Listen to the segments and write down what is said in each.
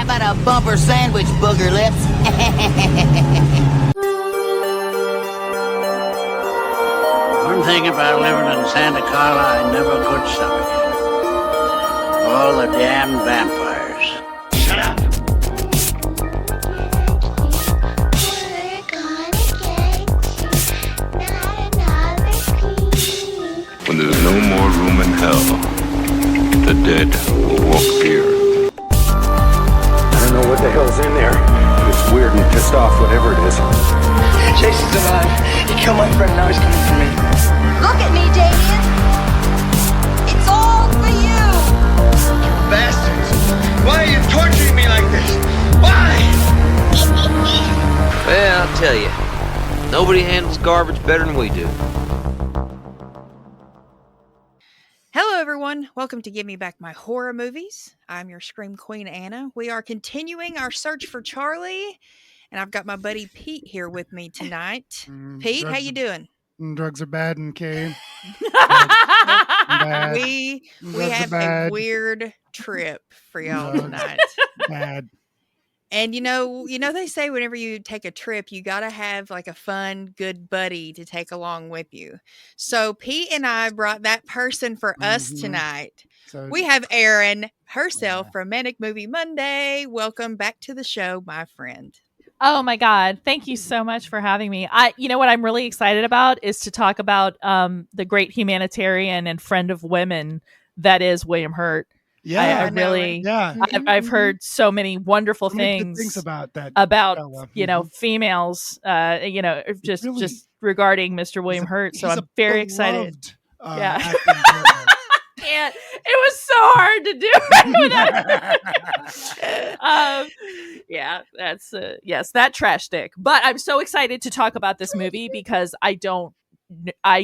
about a bumper sandwich, booger lips? One thing about living in Santa Carla I never could stomach. All the damn vampires. Shut up! We're gonna get not another piece. When there's no more room in hell, the dead will walk here. I don't know what the hell's in there, but it's weird and pissed off, whatever it is. Jason's alive. He killed my friend, now he's coming for me. Look at me, Damien. It's all for you. Bastards! Why are you torturing me like this? Why? Well, I'll tell you, nobody handles garbage better than we do. Hello, everyone. Welcome to Give Me Back My Horror Movies. I'm your Scream Queen, Anna. We are continuing our search for Charlie, and I've got my buddy Pete here with me tonight. Pete, how you doing? Drugs are bad and Kay. We have a weird trip for y'all tonight. Bad. And you know, they say whenever you take a trip, you got to have like a fun, good buddy to take along with you. So Pete and I brought that person for us tonight. So, We have Erin herself from Manic Movie Monday. Welcome back to the show, my friend. Oh my God. Thank you so much for having me. You know what I'm really excited about is to talk about the great humanitarian and friend of women that is William Hurt. yeah, I really, yeah. I've heard so many wonderful So many good things about that. about, fella. females, just Really- regarding Mr. William Hurt. So He's I'm a very excited. beloved, Yeah. acting partner. And it was so hard to do. Yeah, that's yes, that trash stick. But I'm so excited to talk about this movie because I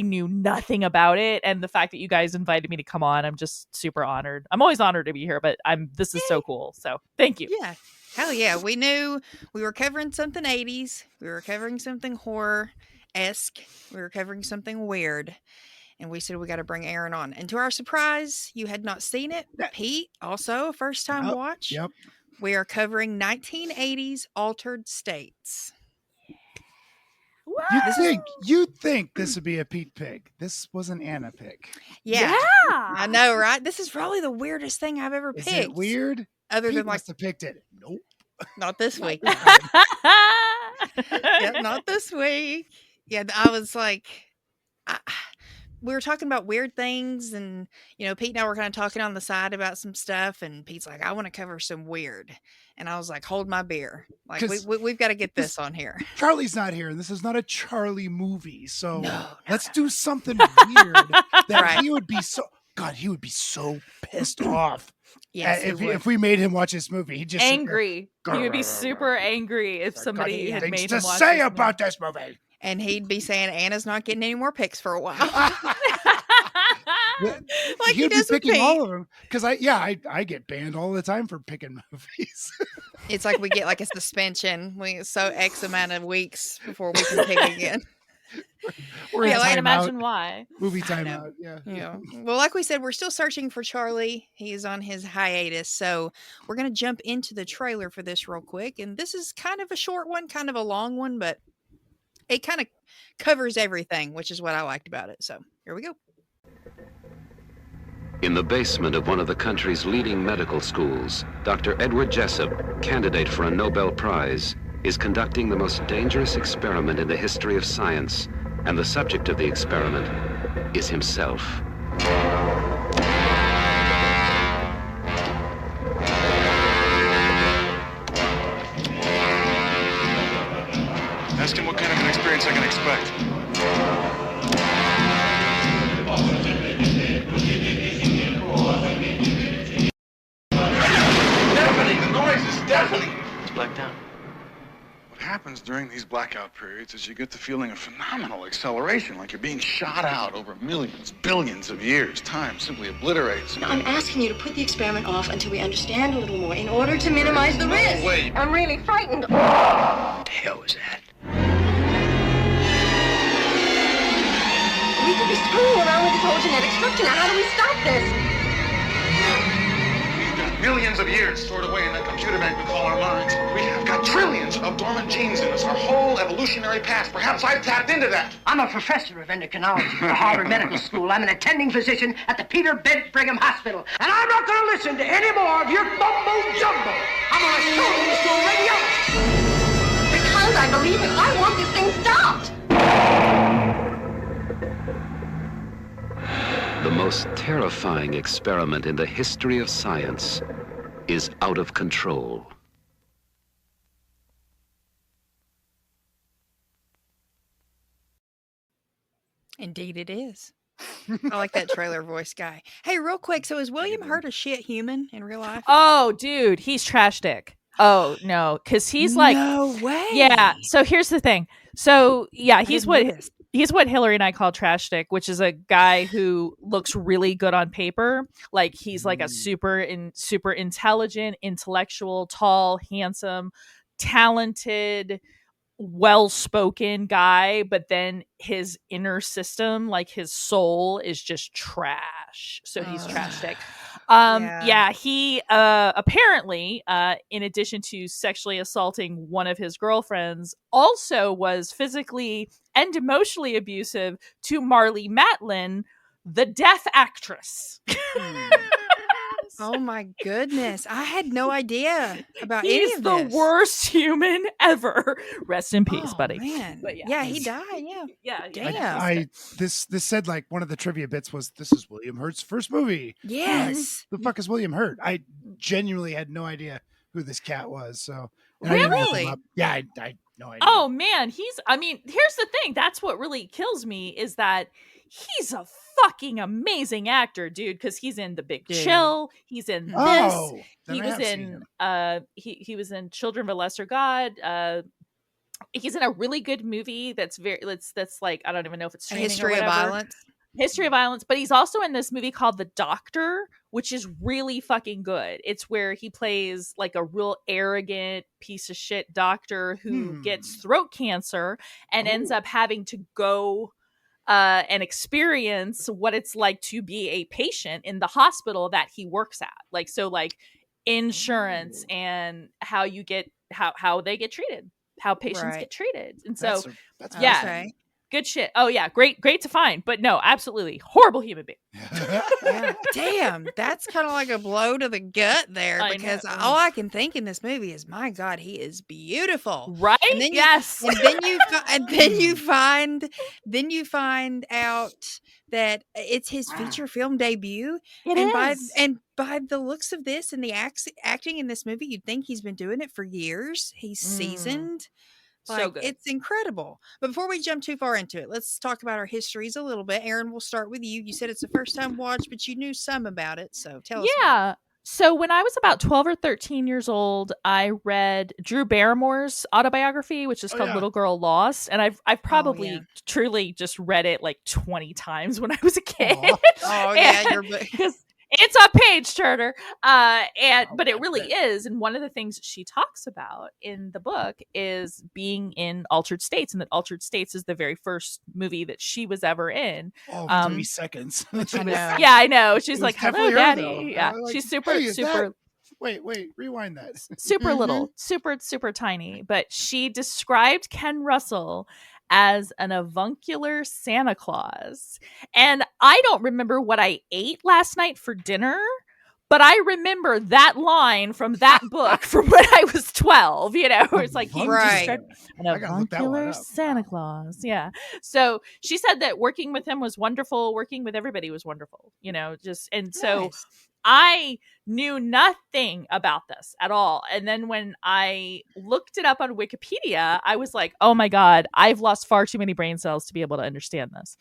knew nothing about it, and the fact that you guys invited me to come on, I'm just super honored. I'm always honored to be here, but this is so cool. So thank you. Yeah. Hell yeah. We knew we were covering something 80s. We were covering something horror-esque. We were covering something weird. And we said we got to bring Erin on. And to our surprise, you had not seen it. Pete, also a first-time watch. Yep. We are covering 1980s altered states. You'd think this would be a Pete pick. This was an Anna pick. Yeah. I know, right? This is probably the weirdest thing I've ever Is picked. it weird? Other Pete than like, must have picked it. Nope. not this week. Yeah, not this week. Yeah, I was like, we were talking about weird things, and Pete and I were kind of talking on the side about some stuff, and Pete's like, I want to cover some weird, and I was like, hold my beer, like we've got to get this on here. Charlie's not here, and this is not a Charlie movie, so No. let's do something weird that Right. he would be so pissed off. Yes, if we made him watch this movie, he'd just sit there, Angry. He would be super angry if somebody had things made to him watch say this about this movie. and he'd be saying Anna's not getting any more picks for a while. Yeah, Like he he'd be does with picking Pete. all of them because I get banned all the time for picking movies. It's like we get like a suspension. So X amount of weeks before we can pick again. We're in Yeah, I can't timeout. imagine why. Movie I know. timeout. Yeah. Yeah. Well, like we said, we're still searching for Charlie. He's on his hiatus. So we're going to jump into the trailer for this real quick. And this is kind of a short one, kind of a long one, but it kind of covers everything, which is what I liked about it. So here we go. In the basement of one of the country's leading medical schools, Dr. Edward Jessup, candidate for a Nobel Prize, is conducting the most dangerous experiment in the history of science, and the subject of the experiment is himself. Ask him what kind of an experience I can expect. Deafening! The noise is deafening! It's blacked out. What happens during these blackout periods is you get the feeling of phenomenal acceleration, like you're being shot out over millions, billions of years. Time simply obliterates. I'm asking you to put the experiment off until we understand a little more in order to minimize the risk. Wait. I'm really frightened. What the hell was that? We could be screwing around with this whole genetic structure. Now, how do we stop this? We've got millions of years stored away in that computer bank we call of dormant genes in us, our whole evolutionary past. Perhaps I've tapped into that. I'm a professor of endocrinology at the Harvard Medical School. I'm an attending physician at the Peter Bent Brigham Hospital. And I'm not going to listen to any more of your mumbo-jumbo. I'm going to show you to a radiologist. Because I believe it. I want this thing stopped. The most terrifying experiment in the history of science is out of control. Indeed it is. I like that trailer voice guy. Hey, real quick, so is William Hurt a shit human in real life? Oh, dude, he's trash dick. Oh, no, because he's like... No way. Yeah, so here's the thing. So, yeah, he's what Hillary and I call trash dick, which is a guy who looks really good on paper. Like, he's like a super intelligent, intellectual, tall, handsome, talented, well-spoken guy, but then his inner system, like his soul, is just trash. So he's trash dick. He apparently, in addition to sexually assaulting one of his girlfriends, also was physically and emotionally abusive to Marlee Matlin, the deaf actress. Oh my goodness. I had no idea about any He's of the this. worst human ever. Rest in peace, buddy. Man. But yeah, he died. Yeah. Yeah. Damn. This said, like, one of the trivia bits was, this is William Hurt's first movie. Yes. The fuck is William Hurt? I genuinely had no idea who this cat was. So Really? Yeah, I had no idea. Oh man, here's the thing. That's what really kills me is that he's a fucking amazing actor, dude, because he's in The Big Chill. He's in this. He was in he was in Children of a Lesser God. He's in a really good movie that's like, I don't even know if it's A streaming History or of whatever. Violence. History of Violence, but he's also in this movie called The Doctor, which is really fucking good. It's where he plays like a real arrogant piece of shit doctor who gets throat cancer and ends up having to go and experience what it's like to be a patient in the hospital that he works at. Like, so like insurance and how you get, how they get treated, how patients get treated. And so, that's yeah. Okay. Good shit. Oh yeah, great to find. But no, absolutely horrible human being. Yeah. Damn, that's kind of like a blow to the gut there, I because know. all I can think in this movie is, my God, he is beautiful, right? And then yes. then you find out that it's his feature film debut. It is. By the looks of this and the acting in this movie, you'd think he's been doing it for years. He's seasoned. Like, So good. It's incredible. But before we jump too far into it, let's talk about our histories a little bit. Erin, we'll start with you. You said it's a first time watch, but you knew some about it. So tell us. Yeah. So when I was about 12 or 13 years old, I read Drew Barrymore's autobiography, which is called Little Girl Lost. And I've probably truly just read it like 20 times when I was a kid. Oh, yeah. Because it's a page turner. But it really is. And one of the things she talks about in the book is being in Altered States, and that Altered States is the very first movie that she was ever in. 3 seconds. Yeah, I know. She's like, hello, daddy. Yeah. Like, She's super. Wait, rewind that. Super little, super tiny. But she described Ken Russell as an avuncular Santa Claus. And I don't remember what I ate last night for dinner, but I remember that line from that book from when I was 12, you know, it's like, he described an avuncular Santa Claus. Yeah. So she said that working with him was wonderful. Working with everybody was wonderful, you know, just, and so I knew nothing about this at all. And then when I looked it up on Wikipedia, I was like, oh my God, I've lost far too many brain cells to be able to understand this.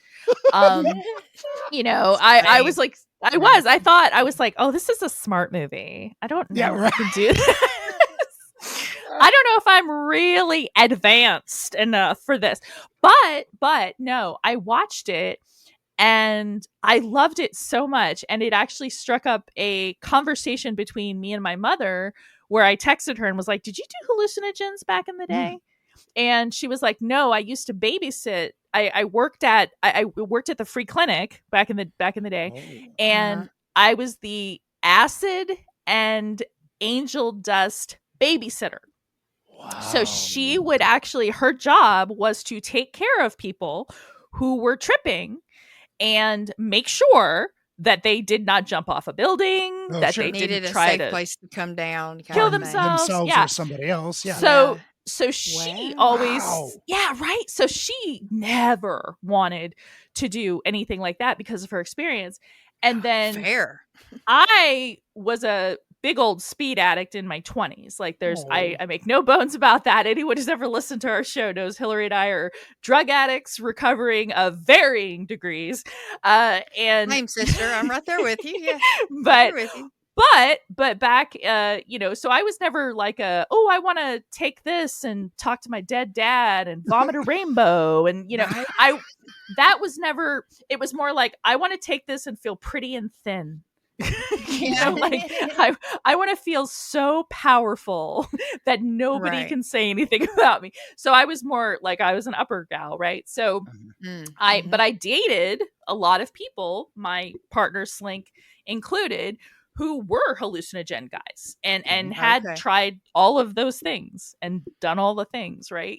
You know, I was like, I was like, oh, this is a smart movie. I don't know if I can do this. I don't know if I'm really advanced enough for this. But no, I watched it and I loved it so much. And it actually struck up a conversation between me and my mother where I texted her and was like, did you do hallucinogens back in the day? And she was like, no, I used to babysit. I worked at the free clinic back in the day. And I was the acid and angel dust babysitter. So she would actually, her job was to take care of people who were tripping and make sure that they did not jump off a building, that they Needed didn't a try safe to place to come down, kind kill of thing. themselves. or somebody else. Yeah. So she always, right. So she never wanted to do anything like that because of her experience. And then Fair. I was a big old speed addict in my 20s. Like I make no bones about that. Anyone who's ever listened to our show knows Hillary and I are drug addicts recovering of varying degrees. And same, sister. I'm right there with you. Yeah. But with you. But back, so I was never like I want to take this and talk to my dead dad and vomit a rainbow. And, that was never, it was more like, I want to take this and feel pretty and thin. I want to feel so powerful that nobody can say anything about me. So I was more like, I was an upper gal, right? So but I dated a lot of people, my partner Slink included, who were hallucinogen guys and had tried all of those things and done all the things, right?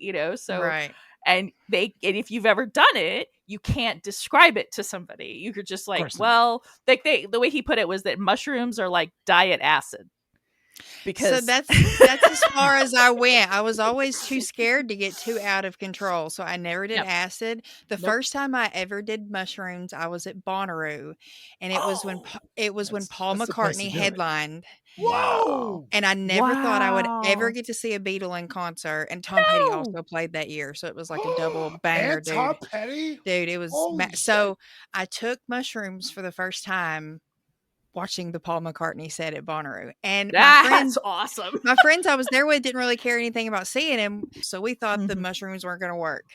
And if you've ever done it, you can't describe it to somebody. You could just like, well, the way he put it was that mushrooms are like diet acid. Because so that's as far as I went. I was always too scared to get too out of control, so I never did acid. The first time I ever did mushrooms, I was at Bonnaroo, and it was when Paul McCartney headlined. Whoa! And I never thought I would ever get to see a Beatle in concert. And Tom Petty also played that year, so it was like a double banger, dude. Tom Petty, dude, it was so. I took mushrooms for the first time watching the Paul McCartney set at Bonnaroo. And that's awesome. My friends I was there with didn't really care anything about seeing him, so we thought the mushrooms weren't going to work.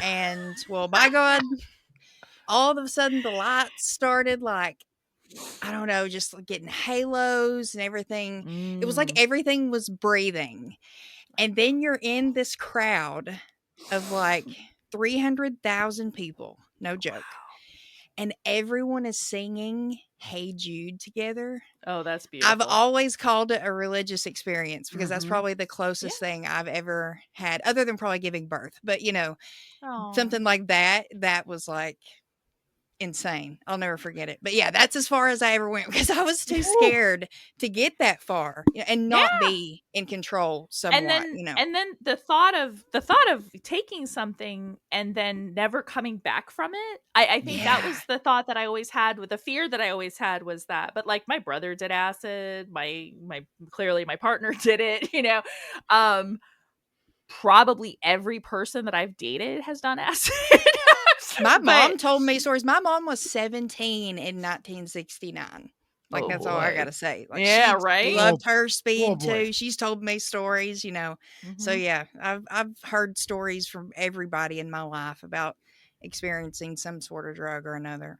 And well, by God, all of a sudden the lights started like, I don't know, just like getting halos and everything. It was like everything was breathing. And then you're in this crowd of like 300,000 people. No joke. And everyone is singing Hey Jude together. Oh, that's beautiful. I've always called it a religious experience because that's probably the closest thing I've ever had, other than probably giving birth. But, something like that was like insane. I'll never forget it. But yeah, that's as far as I ever went because I was too scared to get that far and not be in control somewhat. And then the thought of taking something and then never coming back from it. I think that was the thought that I always had, with the fear that I always had was that. But like my brother did acid, my clearly my partner did it, probably every person that I've dated has done acid. My mom told me stories. My mom was 17 in 1969. Like, that's all I got to say. Like, she loved her speed too. She's told me stories, So yeah, I've heard stories from everybody in my life about experiencing some sort of drug or another.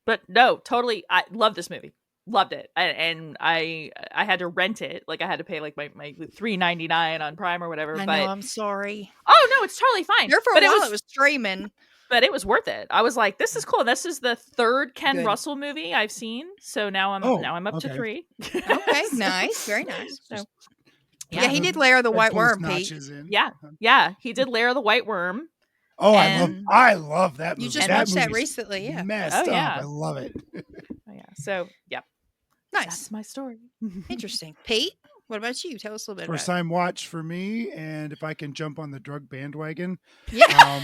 But no, totally. I love this movie. Loved it. And I had to rent it. Like I had to pay like my $3.99 on Prime or whatever. I know, I'm sorry. Oh no, it's totally fine. There for a while it was streaming. But it was worth it. I was like, this is cool. This is the third Ken Russell movie I've seen. So now I'm up to 3. Okay, nice. Very nice. So, yeah, he did Lair of the White Worm, Pete. Yeah, he did Lair of the White Worm. Oh, I love that movie. You just watched that recently, yeah. Messed up. I love it. Oh yeah. So yeah. Nice. That's my story. Interesting. Pete, what about you? Tell us a little bit First time watch for me, and if I can jump on the drug bandwagon. Yeah.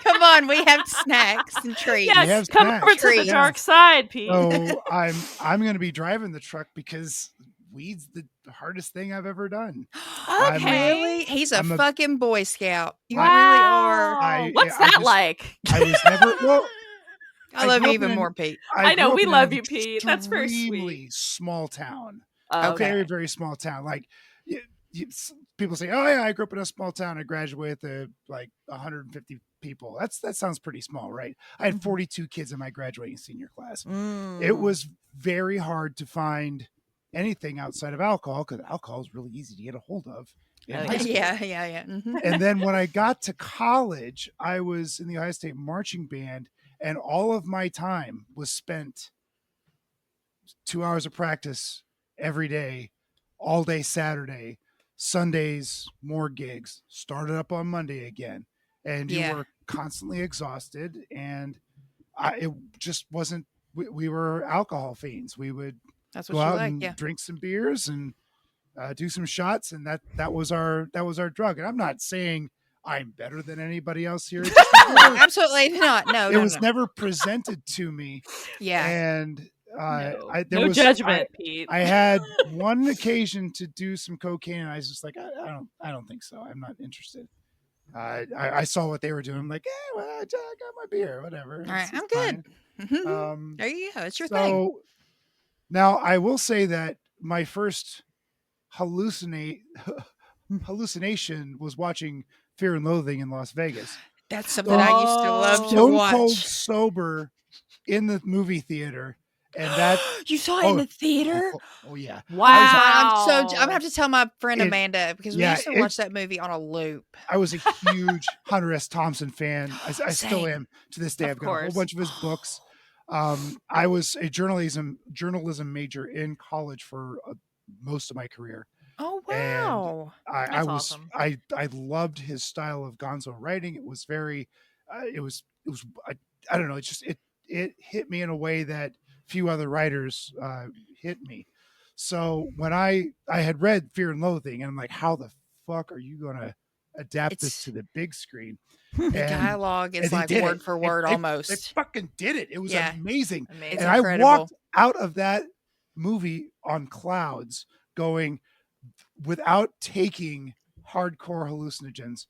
Come on, we have snacks and treats. Yes, come over to the dark side, Pete. So I'm going to be driving the truck because weed's the hardest thing I've ever done. Okay. Really? He's a fucking Boy Scout. You really are. What's that like? I was never. Well, I love you even more, Pete. I know we love you, Pete. That's very sweet. Small town. Okay. Very, very small town. Like people say, "Oh yeah, I grew up in a small town. I graduated with like 150 people." That sounds pretty small, right? I had 42 kids in my graduating senior class. It was very hard to find anything outside of alcohol because alcohol is really easy to get a hold of. Yeah. Mm-hmm. And then when I got to college, I was in the Ohio State marching band, and all of my time was spent 2 hours of practice every day, all day Saturday, Sundays, more gigs, started up on Monday again. And you were constantly exhausted. And it just wasn't, we were alcohol fiends. We would go out and drink some beers and do some shots. And that was our drug. And I'm not saying I'm better than anybody else here. Absolutely not. No, it was never presented to me. Yeah. And no judgment, Pete. I had one occasion to do some cocaine, and I was just like, I don't think so. I'm not interested. I saw what they were doing. I'm like, well, I got my beer, whatever. All right, I'm good. There you go. It's your thing. Now I will say that my first hallucination was watching Fear and Loathing in Las Vegas. That's something I used to love to Stone watch. Cold sober in the movie theater. And that you saw it in the theater? Oh yeah! Wow! I'm gonna have to tell my friend Amanda because we used to watch that movie on a loop. I was a huge Hunter S. Thompson fan. I still am to this day. I've got a whole bunch of his books. I was a journalism major in college for most of my career. Oh wow! And I loved his style of gonzo writing. It was very, I don't know. It hit me in a way that few other writers hit me. So when I had read Fear and Loathing, and I'm like, how the fuck are you going to adapt this to the big screen? The dialogue is like word for word almost. They fucking did it. It was amazing. Amazing. And I walked out of that movie on clouds going, without taking hardcore hallucinogens,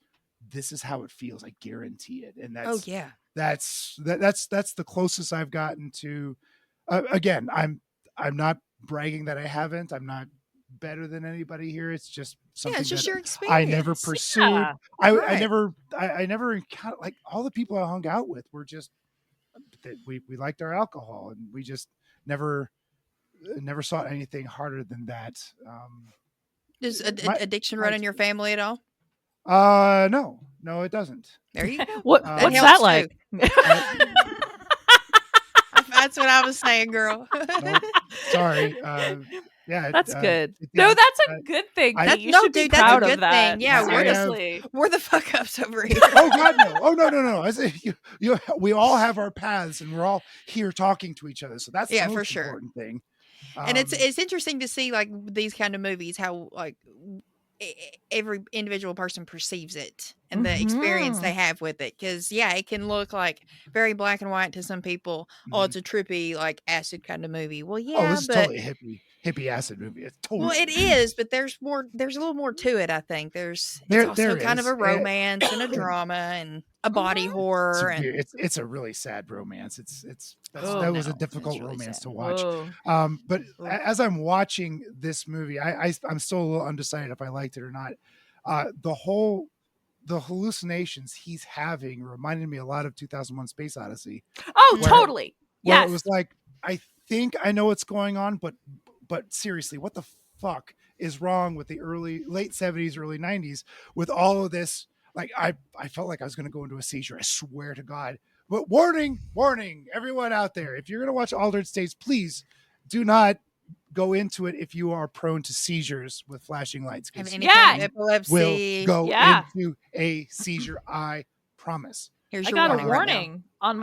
this is how it feels. I guarantee it. And that's that's the closest I've gotten to. Again, I'm not bragging that I haven't. I'm not better than anybody here. It's just something it's just that your experience. I never pursued. Yeah. I never encountered, like, all the people I hung out with were just we liked our alcohol, and we just never sought anything harder than that. Does addiction run in your family at all? No, it doesn't. There you go. What's that like? That's what I was saying, girl. Sorry. Yeah, that's good. No, that's a good thing. You should be proud of that. Thing. Yeah, seriously. We're the fuck ups over here. Oh God, no! Oh no! I say we all have our paths, and we're all here talking to each other. So that's the most important thing. And it's interesting to see, like, these kind of movies, how like every individual person perceives it and the experience they have with it, because it can look like very black and white to some people. Oh, it's a trippy, like, acid kind of movie. Well, this is totally a hippie acid movie. It's totally it is, but there's a little more to it. I think it's also kind of a romance and a drama and a body horror. It's a really sad romance. That was a difficult romance to watch. But as I'm watching this movie, I'm still a little undecided if I liked it or not. The hallucinations he's having reminded me a lot of 2001: Space Odyssey. Oh, totally. Yes. It was like, I think I know what's going on, but seriously, what the fuck is wrong with the late 70s, early 90s with all of this? Like, I felt like I was going to go into a seizure. I swear to God. But warning, everyone out there, if you're going to watch Altered States, please do not go into it if you are prone to seizures with flashing lights. Have any kind of epilepsy? Will go into a seizure. I promise. Here's I your got warning a warning on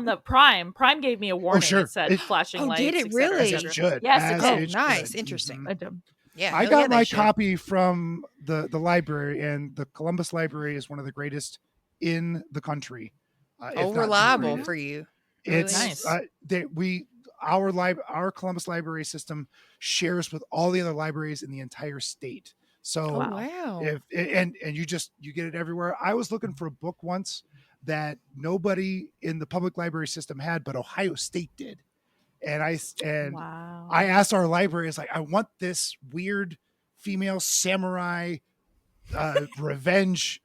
the Prime. Prime gave me a warning. It said flashing lights. Did it really? It should. Yes, it did. Nice. Interesting. Yeah, I got my copy from the library, and the Columbus Library is one of the greatest in the country. Reliable for you. It's nice. Our Columbus Library system shares with all the other libraries in the entire state. So wow. And you get it everywhere. I was looking for a book once that nobody in the public library system had, but Ohio State did. And I asked our library, it's like, I want this weird female samurai revenge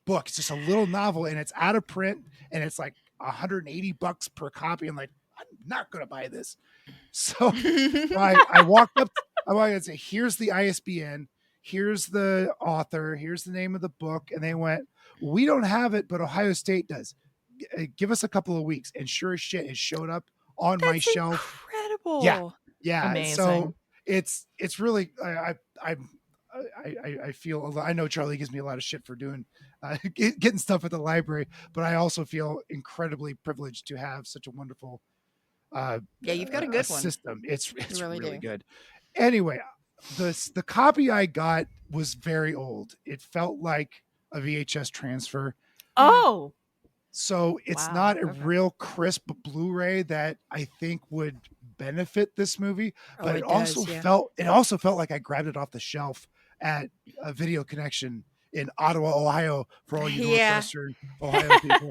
book. It's just a little novel, and it's out of print, and it's like $180 per copy. I'm like, I'm not going to buy this. So I walked up, and said, here's the ISBN, here's the author, here's the name of the book. And they went, we don't have it, but Ohio State does. Give us a couple of weeks. And sure as shit, it showed up on my shelf. Incredible. Yeah. Amazing. So it's really I feel, I know Charlie gives me a lot of shit for doing getting stuff at the library, but I also feel incredibly privileged to have such a wonderful Yeah, you've got a good one. system. It's You really do. good. Anyway, the copy I got was very old. It felt like a VHS transfer. Oh, So it's Wow, not a okay. real crisp Blu-ray that I think would benefit this movie, Oh, but it it also does, yeah. felt like I grabbed it off the shelf at a Video Connection in Ottawa, Ohio, for all you Yeah. Northwestern Ohio people.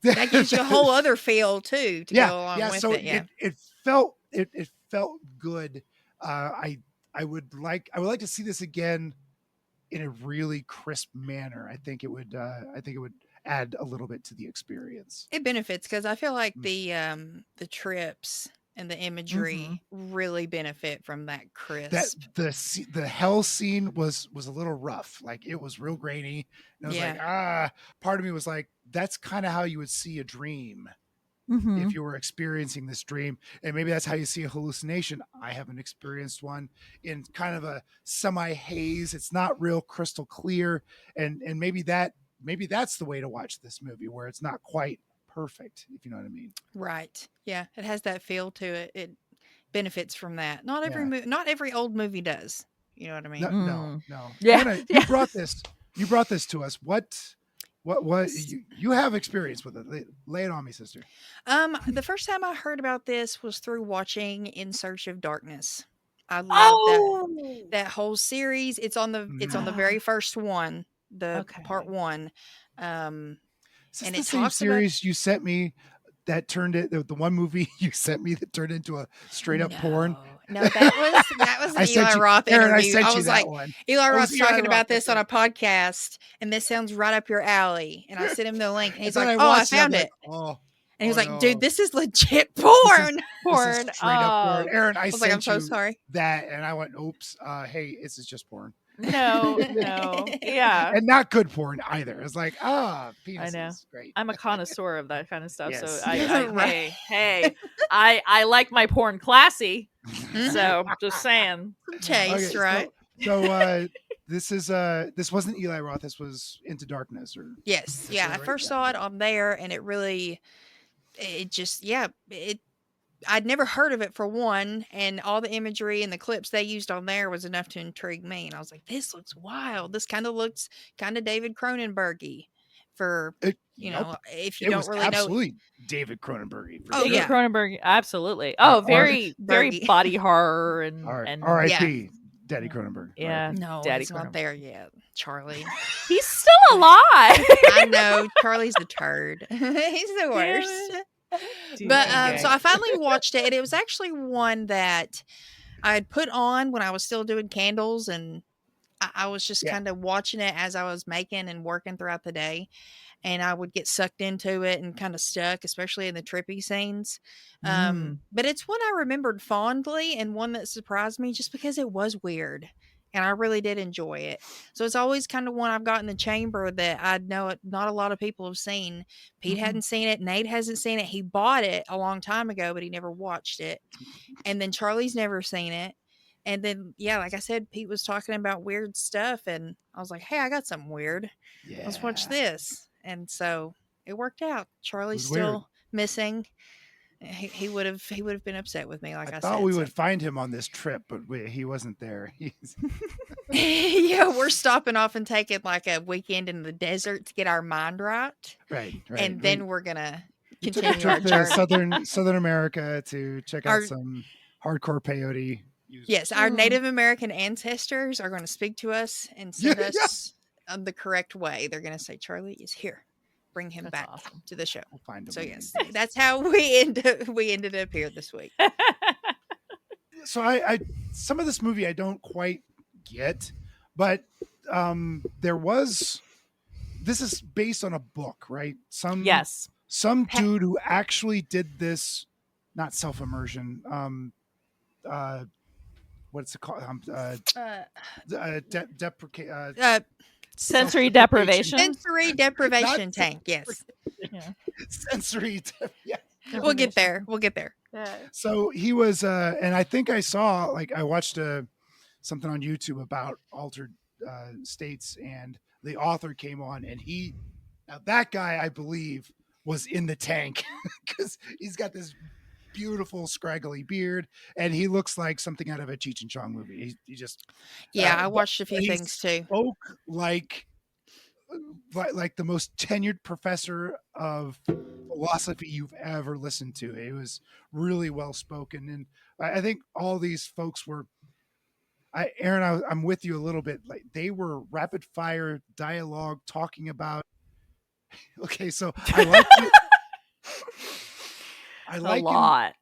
That gives you a whole other feel too to yeah, go along yeah. with So it. Yeah. it felt good. I would like to see this again in a really crisp manner. I think it would add a little bit to the experience. It benefits because I feel like the trips and the imagery really benefit from that crisp. That the hell scene was a little rough. Like it was real grainy. And I was like, part of me was like, that's kind of how you would see a dream if you were experiencing this dream. And maybe that's how you see a hallucination. I haven't experienced one in kind of a semi haze. It's not real crystal clear. And maybe that's the way to watch this movie, where it's not quite perfect, if you know what I mean. Right. Yeah. It has that feel to it. It benefits from that. Not every Yeah. not every old movie does. You know what I mean? No. Yeah. Anna, you brought this to us. What you have experience with it? Lay it on me, sister. The first time I heard about this was through watching In Search of Darkness. I love that whole series. It's on the very first one, the part 1. Is this And the it same talks series you sent me that turned it, the one movie you sent me that turned into a straight up porn? No, that was I an sent Eli you- Roth Aaron, I interview. sent I you was that like, one. Eli That was Roth's Eli talking about Roth, this on that's a podcast, and this sounds right up your alley. And I sent him the link, and he's then like, I "Oh, I watched it, I'm found like, it." oh, And he was like, no. "Dude, this is legit porn." This is straight up porn. Aaron, I was sent like, "I'm so you sorry." that, and I went, "Oops, hey, this is just porn." No, yeah. And not good porn either. It's like, penises, I know. great. I'm a connoisseur of that kind of stuff. Yes. So I Right. hey, I like my porn classy. So just saying. Taste, right? So this wasn't Eli Roth. This was Into Darkness, or Yes. Yeah. I first saw it on there, and I'd never heard of it, for one, and all the imagery and the clips they used on there was enough to intrigue me. And I was like, this looks wild. This kind of looks kind of David Cronenberg-y for, if you don't really know. Absolutely David Cronenberg. Oh, David yeah. Cronenberg, absolutely. Oh, very Bergy. body horror and R.I.P. Daddy Cronenberg. Yeah. No, Daddy it's not Cronenberg. there yet, Charlie. He's still alive. I know. Charlie's a turd. He's the worst. But so I finally watched it, and it was actually one that I had put on when I was still doing candles, and I was just kind of watching it as I was making and working throughout the day, and I would get sucked into it and kind of stuck, especially in the trippy scenes. But it's one I remembered fondly, and one that surprised me just because it was weird. And I really did enjoy it. So it's always kind of one I've got in the chamber that I know not a lot of people have seen. Pete hadn't seen it. Nate hasn't seen it. He bought it a long time ago, but he never watched it. And then Charlie's never seen it. And then, like I said, Pete was talking about weird stuff. And I was like, hey, I got something weird. Yeah. Let's watch this. And so it worked out. Charlie's weird. still missing. He would have been upset with me, like I said. thought we would find him on this trip, but he wasn't there. Yeah, we're stopping off and taking like a weekend in the desert to get our mind right. Right. And then we're gonna We took a continue our trip to journey. Southern America to check out some hardcore peyote. Yes, our Native American ancestors are going to speak to us and send us on the correct way. They're going to say, "Charlie is here. Bring him back to the show." We'll find him. So yes, that's how we ended up here this week. So I some of this movie I don't quite get, but this is based on a book, right? Some dude who actually did this, not self-immersion. What's it called? Sensory deprivation. Sensory deprivation tank. Yes. Sensory. We'll get there. Yeah. So he was, and I think I saw, like, I watched something on YouTube about altered states, and the author came on, and now that guy, I believe, was in the tank because he's got this beautiful scraggly beard, and he looks like something out of a Cheech and Chong movie. He just, Yeah, I but watched a few he things too. spoke like the most tenured professor of philosophy you've ever listened to. It was really well spoken, and I think all these folks were. Erin, I'm with you a little bit. Like, they were rapid fire dialogue talking about. Okay, so I like it. I like a lot.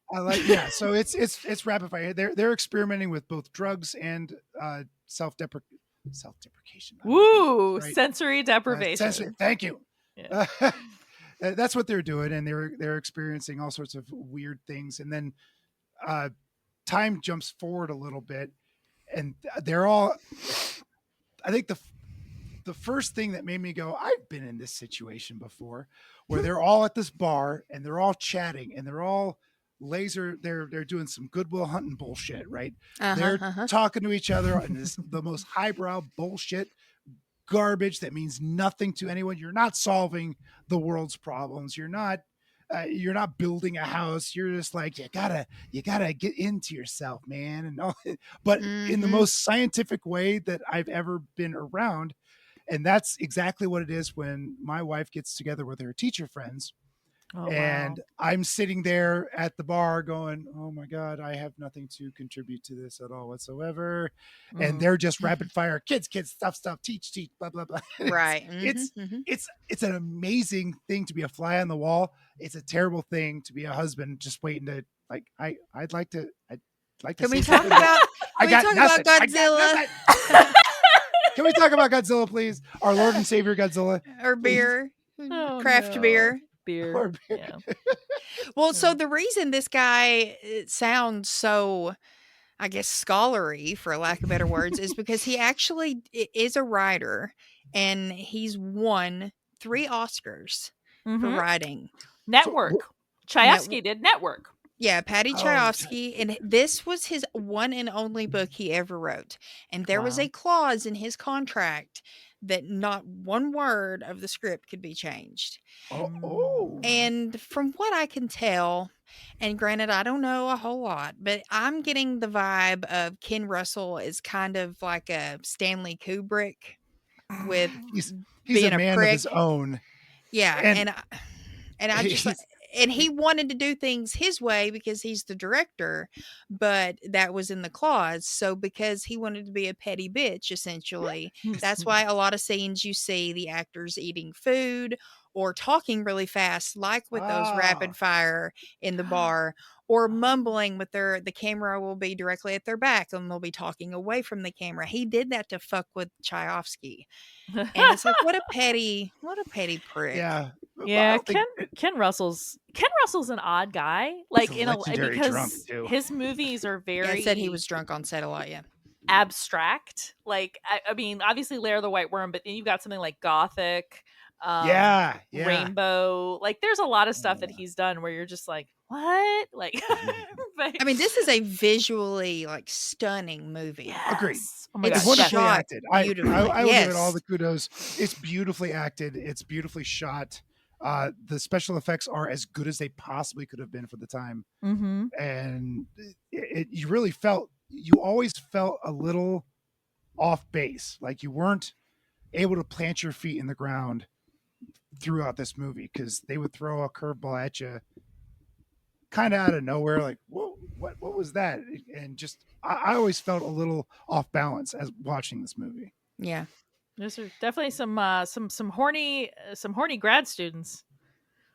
Yeah. So it's rapid fire. They're experimenting with both drugs and self-deprecation. Woo! Right? Sensory deprivation. Thank you. Yeah. That's what they're doing, and they're experiencing all sorts of weird things. And then time jumps forward a little bit, and they're all. I think the first thing that made me go, I've been in this situation before, where they're all at this bar and they're all chatting and they're all they're doing some Goodwill Hunting bullshit, right? They're talking to each other and the most highbrow bullshit garbage that means nothing to anyone. You're not solving the world's problems. You're not building a house. You're just like, you gotta get into yourself, man. And all, but in the most scientific way that I've ever been around. And that's exactly what it is when my wife gets together with her teacher friends. And wow. I'm sitting there at the bar going, oh my God, I have nothing to contribute to this at all whatsoever. And they're just rapid fire, kids, stuff, teach, blah, blah, blah. Right. It's an amazing thing to be a fly on the wall. It's a terrible thing to be a husband just waiting to, like, I'd like to Can we talk about Godzilla? Can we talk about Godzilla, please? Our Lord and Savior Godzilla. Or beer. Craft beer. Beer. Yeah. Well, so the reason this guy sounds so, I guess, scholarly, for lack of better words, is because he actually is a writer, and he's won 3 Oscars for writing. Network. Chayefsky did Network. Yeah, Patty Chayefsky, and this was his one and only book he ever wrote. And there was a clause in his contract that not one word of the script could be changed. And from what I can tell, and granted, I don't know a whole lot, but I'm getting the vibe of Ken Russell is kind of like a Stanley Kubrick with he's being a man prick. of his own. Yeah, and I just and he wanted to do things his way because he's the director, but that was in the clause. So because he wanted to be a petty bitch, essentially, that's why a lot of scenes you see the actors eating food or talking really fast, like with those rapid fire in the bar, or mumbling with the camera will be directly at their back and they'll be talking away from the camera. He did that to fuck with Chayefsky. And it's like, what a petty prick. Yeah. Yeah, Ken Russell's an odd guy. Like, because his movies are very. Yeah, said he was drunk on set a lot. Yeah, abstract. Like, I mean, obviously, Lair the White Worm, but then you've got something like Gothic, Rainbow. Like, there's a lot of stuff that he's done where you're just like, what? Like, but, I mean, this is a visually stunning movie. Yes. Agreed. Oh my It's God. wonderfully acted. I will give it all Yes. the kudos. It's beautifully acted. It's beautifully shot. The special effects are as good as they possibly could have been for the time. And you always felt a little off base. Like you weren't able to plant your feet in the ground throughout this movie because they would throw a curveball at you kind of out of nowhere. Like, whoa, what was that? And just, I always felt a little off balance as watching this movie. Yeah. There's definitely some horny grad students.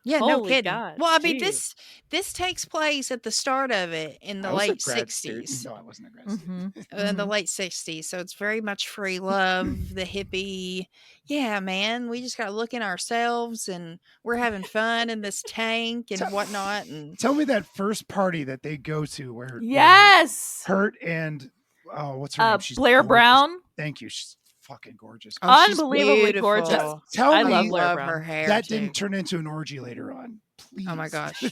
Yeah, Holy no kidding. God. Well, I mean, Jeez. this takes place at the start of it in the late 60s. No, I wasn't a grad student. In the late 60s. So it's very much free love, the hippie. Yeah, man, we just got to look in ourselves and we're having fun in this tank and whatnot. And tell me that first party that they go to where yes, Hurt and what's her name? She's Blair gorgeous. Brown. Thank you. She's fucking gorgeous. Oh, she's Unbelievably beautiful. gorgeous. Tell I me love you Blair love Brown. her hair. that too. didn't turn into an orgy later on. Please. Oh my gosh.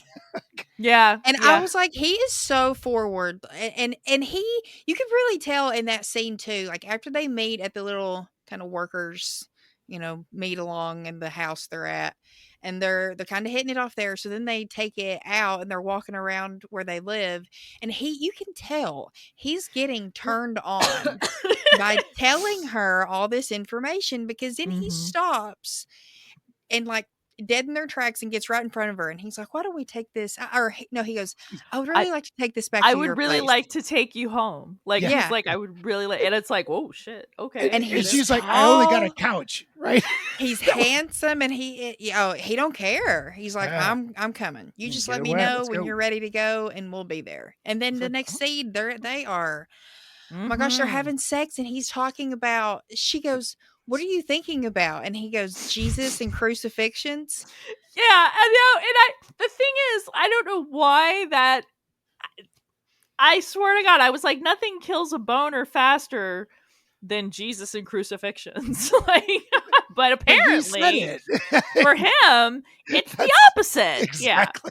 Yeah. And yeah. I was like, he is so forward, and he, you can really tell in that scene too. Like after they meet at the little kind of workers, meet along in the house they're at, and they're kind of hitting it off there. So then they take it out and they're walking around where they live, and you can tell he's getting turned on by telling her all this information, because then he stops and like dead in their tracks and gets right in front of her, and he's like, why don't we take this, no, he goes, I would really like to take this back I to would your really place. like to take you home. Like Yeah. he's like, I would really like, and it's like, oh shit, okay. And And she's like, I only got a couch, right? He's handsome, and he don't care. He's like, Yeah. I'm coming. You just Get let it me wet, know let's when go. you're ready to go, and we'll be there. And then the next scene, they are. Oh my gosh, they're Mhm. having sex, and he's talking about. She goes, "What are you thinking about?" And he goes, "Jesus and crucifixions." Yeah, I know. And the thing is, I don't know why that. I swear to God, I was like, nothing kills a boner faster than Jesus and crucifixions. Like, but apparently, for him, it's the opposite. Exactly.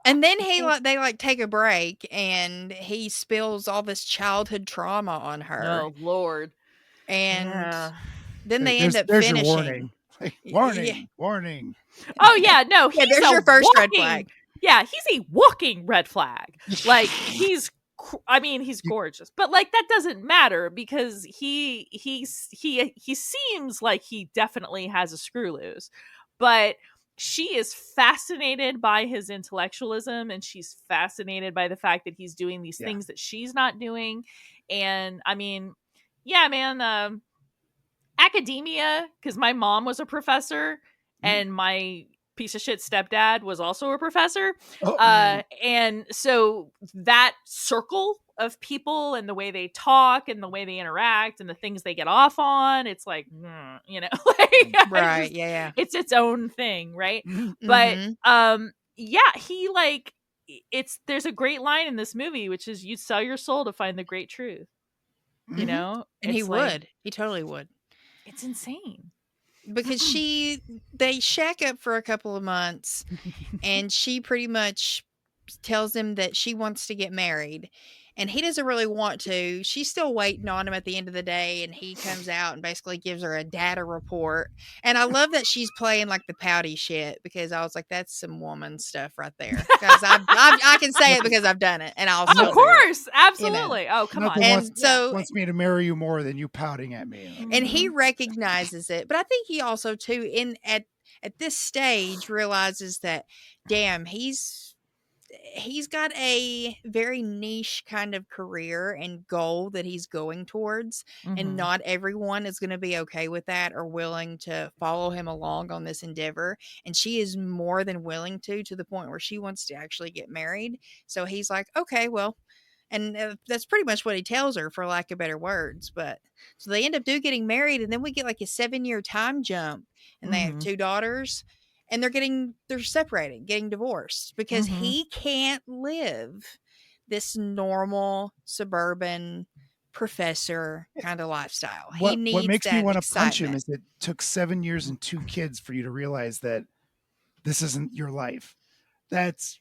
And then they take a break, and he spills all this childhood trauma on her. Oh Lord! And then they end up there's finishing. your warning. Like, warning, warning. Oh yeah, no, he's there's your first red walking- flag. Yeah, he's a walking red flag. Like he's gorgeous, but like that doesn't matter because he seems like he definitely has a screw loose, but she is fascinated by his intellectualism, and she's fascinated by the fact that he's doing these things that she's not doing. And I mean, yeah, man, academia, because my mom was a professor and my piece of shit stepdad was also a professor. And so that circle of people and the way they talk and the way they interact and the things they get off on, it's like, like, Right. Yeah. it's its own thing. Right. Mm-hmm. But, yeah, he like, there's a great line in this movie, which is you'd sell your soul to find the great truth, you know? And he It's like, would. He totally would. It's insane. Because they shack up for a couple of months, and she pretty much tells him that she wants to get married, and he doesn't really want to. She's still waiting on him at the end of the day, and he comes out and basically gives her a data report. And I love that she's playing like the pouty shit, because I was like, that's some woman stuff right there. Because I can say it because I've done it, and I'll still Of course, absolutely. Oh, come Nothing on. wants me to marry you more than you pouting at me. And he recognizes it, but I think he also too at this stage realizes that, damn, he's got a very niche kind of career and goal that he's going towards, and not everyone is going to be okay with that or willing to follow him along on this endeavor. And she is more than willing to the point where she wants to actually get married. So he's like, okay, well. And that's pretty much what he tells her, for lack of better words. But so they end up getting married, and then we get like a 7-year time jump, and they have 2 daughters, and they're separating, getting divorced, because he can't live this normal suburban professor kind of lifestyle. What makes me want to punch him excitement. is it took 7 years and 2 kids for you to realize that this isn't your life. That's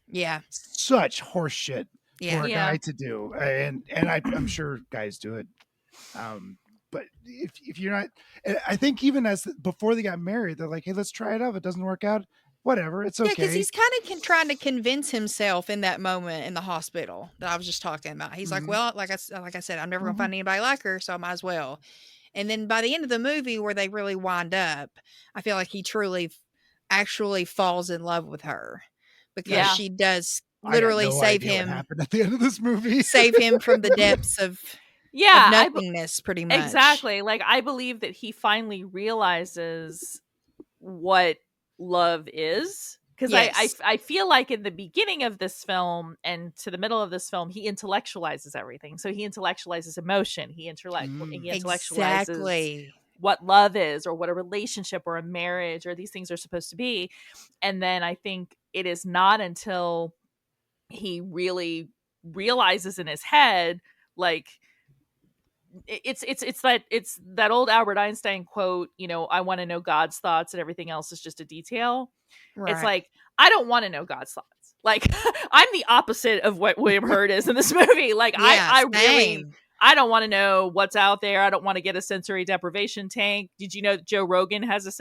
such horse shit for a guy to do, and I'm sure guys do it. But if you're not, I think even before they got married, they're like, hey, let's try it out. If it doesn't work out, whatever, it's okay. Yeah, because he's kind of trying to convince himself in that moment in the hospital that I was just talking about. He's like, well, like I said, I'm never gonna find anybody like her, so I might as well. And then by the end of the movie, where they really wind up, I feel like he truly, actually falls in love with her, because she does literally save him. What happened at the end of this movie? Save him from the depths of nothingness, pretty much. Exactly. Like, I believe that he finally realizes what love is. Because I feel like in the beginning of this film and to the middle of this film, he intellectualizes everything. So he intellectualizes emotion. He intellectualizes what love is, or what a relationship or a marriage or these things are supposed to be. And then I think it is not until he really realizes in his head, like, it's that old Albert Einstein quote, you know, I want to know God's thoughts and everything else is just a detail. Right. It's like, I don't want to know God's thoughts. Like, I'm the opposite of what William Hurt is in this movie. Like, I really, I don't want to know what's out there. I don't want to get a sensory deprivation tank. Did you know that Joe Rogan has a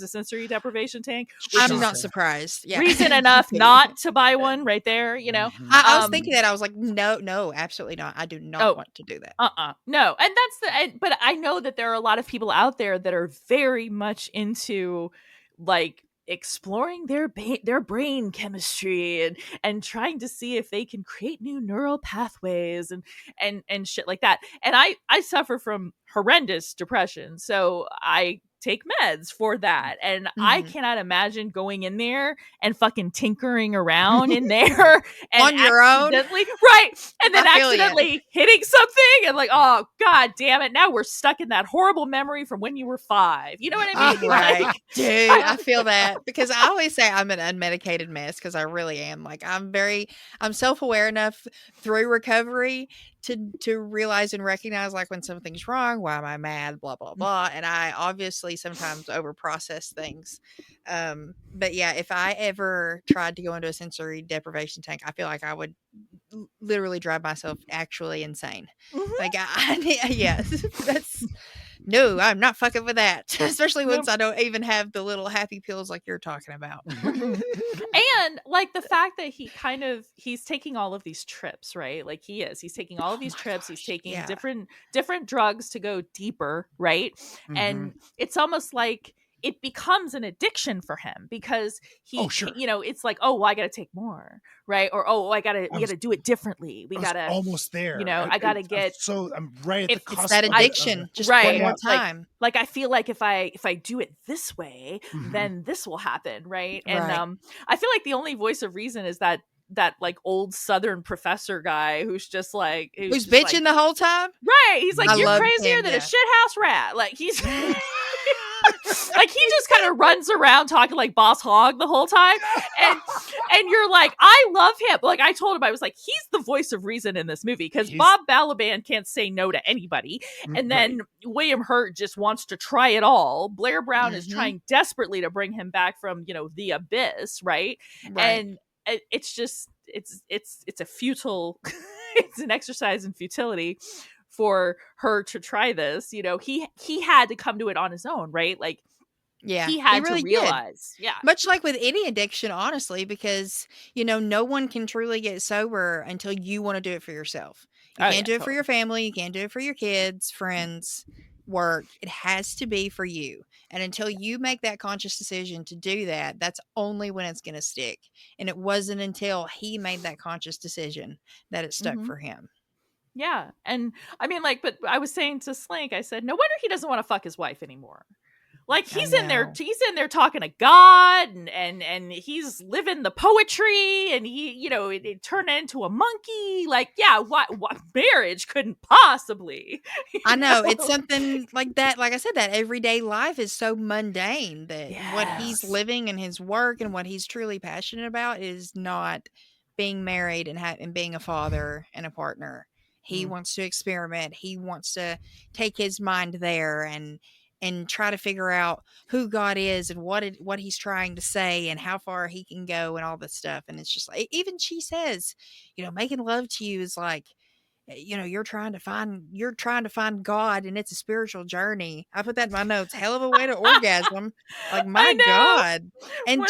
sensory deprivation tank? I'm not surprised. Yeah. Reason enough not to buy one right there, you know? I was thinking that. I was like, no, absolutely not. I do not want to do that. No. And but I know that there are a lot of people out there that are very much into, like, exploring their brain chemistry and trying to see if they can create new neural pathways and shit like that. And I suffer from horrendous depression, so I take meds for that, and I cannot imagine going in there and fucking tinkering around in there and on your own, right, and then accidentally hitting something and like, oh god damn it, now we're stuck in that horrible memory from when you were 5. You know what I mean? Right. Like, Dude, I feel that, because I always say I'm an unmedicated mess, because I really am. Like, I'm self-aware enough through recovery to realize and recognize, like, when something's wrong, why am I mad, blah blah blah, and I obviously sometimes over process things. But yeah, if I ever tried to go into a sensory deprivation tank, I feel like I would literally drive myself actually insane. Like, that's no, I'm not fucking with that. Especially once I don't even have the little happy pills like you're talking about. And like the fact that he's taking all of these trips, right? Like he's taking all of these trips. He's taking different drugs to go deeper, right? And it's almost like it becomes an addiction for him, because you know, it's like, oh, well, I got to take more, right? Or, oh, we got to do it differently. We got to almost there. You know, I got to get. I'm right at the cusp. It's that addiction. Just right. one more time. Like I feel like if I do it this way, then this will happen, right? And I feel like the only voice of reason is that like old Southern professor guy who's just like who's bitching like, the whole time. Right. He's like, you're crazier than a shithouse rat. Like he's like, he just kind of runs around talking like Boss Hogg the whole time. And you're like, I love him. Like I told him, I was like, he's the voice of reason in this movie, because Bob Balaban can't say no to anybody. And then William Hurt just wants to try it all. Blair Brown is trying desperately to bring him back from, you know, the abyss. Right. And it's just, it's a futile, it's an exercise in futility for her to try this. You know, he had to come to it on his own, right? Like, yeah, he had to realize. Yeah. Much like with any addiction, honestly, because, you know, no one can truly get sober until you want to do it for yourself. You can't do it for your family. You can't do it for your kids, friends, work. It has to be for you. And until you make that conscious decision to do that, that's only when it's going to stick. And it wasn't until he made that conscious decision that it stuck for him. Yeah. And I mean, like, but I was saying to Slink, I said, no wonder he doesn't want to fuck his wife anymore. Like he's in there talking to God and he's living the poetry, and he, you know, it turned into a monkey. Like, yeah, what marriage couldn't possibly. I know. It's something like that. Like I said, that everyday life is so mundane that what he's living and his work and what he's truly passionate about is not being married and being a father and a partner. He wants to experiment. He wants to take his mind there and try to figure out who God is and what he's trying to say and how far he can go and all this stuff. And it's just like, even she says, you know, making love to you is like, you know, you're trying to find God, and it's a spiritual journey. I put that in my notes. Hell of a way to orgasm. Like, my God. And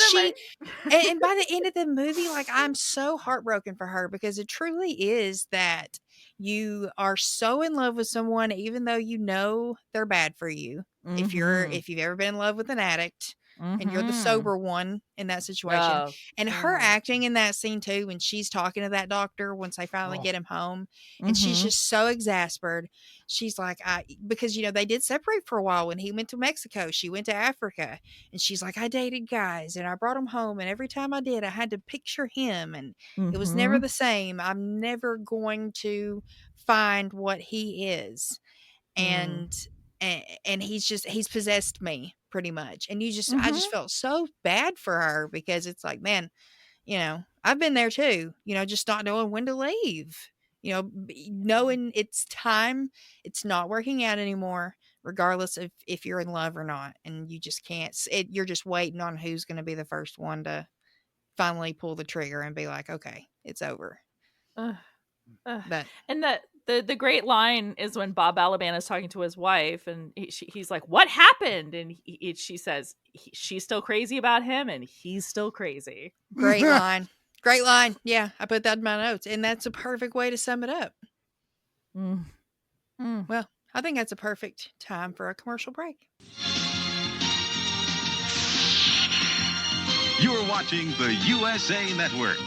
and by the end of the movie, like, I'm so heartbroken for her, because it truly is that you are so in love with someone, even though you know they're bad for you. If you've ever been in love with an addict, and you're the sober one in that situation. And her acting in that scene too, when she's talking to that doctor once they finally get him home, and she's just so exasperated. She's like, because, you know, they did separate for a while when he went to Mexico, she went to Africa, and she's like, I dated guys and I brought them home, and every time I did, I had to picture him, and it was never the same. I'm never going to find what he is. And he's possessed me pretty much. And I just felt so bad for her, because it's like, man, you know, I've been there too, you know, just not knowing when to leave, knowing it's time, it's not working out anymore, regardless of if you're in love or not. And you just can't, you're just waiting on who's going to be the first one to finally pull the trigger and be like, okay, it's over. But and the great line is when Bob Balaban is talking to his wife, and he's like, "What happened?" And she says, "She's still crazy about him, and he's still crazy." Great line. Great line. Yeah, I put that in my notes, and that's a perfect way to sum it up. Well, I think that's a perfect time for a commercial break. You're watching the USA Network.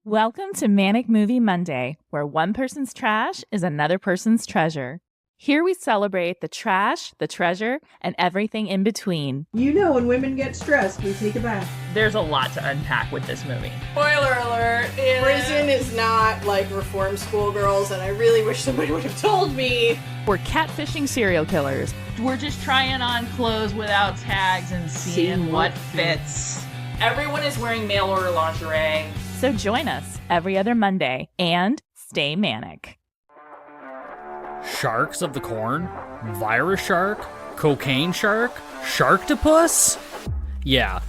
Welcome to Manic Movie Monday, where one person's trash is another person's treasure. Here we celebrate the trash, the treasure, and everything in between. You know, when women get stressed, we take a bath. There's a lot to unpack with this movie. Spoiler alert, prison is not like reform schoolgirls, and I really wish somebody would have told me. We're catfishing serial killers. We're just trying on clothes without tags and seeing what fits. Everyone is wearing mail order lingerie. So join us every other Monday and stay manic. Sharks of the Corn? Virus shark? Cocaine shark? Sharktopus? Yeah,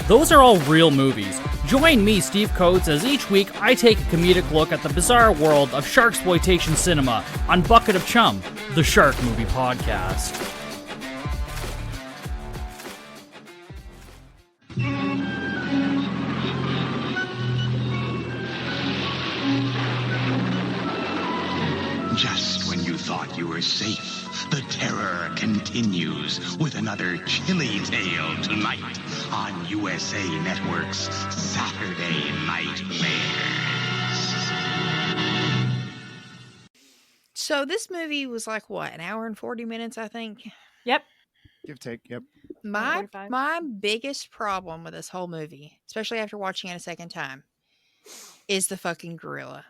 those are all real movies. Join me, Steve Coates, as each week I take a comedic look at the bizarre world of sharksploitation cinema on Bucket of Chum, the Shark Movie Podcast. Just when you thought you were safe, the terror continues with another chilly tale tonight on USA Network's Saturday Nightmares. So this movie was like, what, an hour and 40 minutes, I think? Yep. Give take, yep. My biggest problem with this whole movie, especially after watching it a second time, is the fucking gorilla.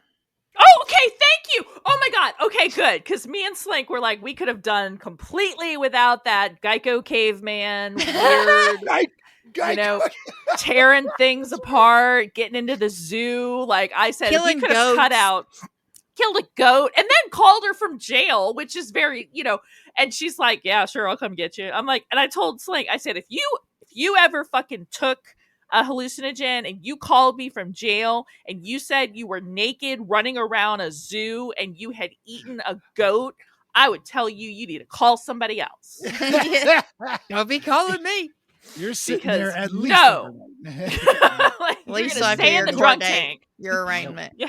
Oh, okay, thank you. Oh my God. Okay, good. Because me and Slink were like, we could have done completely without that Geico caveman, weird, tearing things apart, getting into the zoo. Like I said, if we could have cut out, killed a goat, and then called her from jail, which is very, and she's like, yeah, sure, I'll come get you. I'm like, and I told Slink, I said, if you ever fucking took a hallucinogen and you called me from jail and you said you were naked running around a zoo and you had eaten a goat, I would tell you need to call somebody else. Don't be calling me. You're sitting there at least. No. At least I stay in the drunk tank. Your arraignment. Yeah.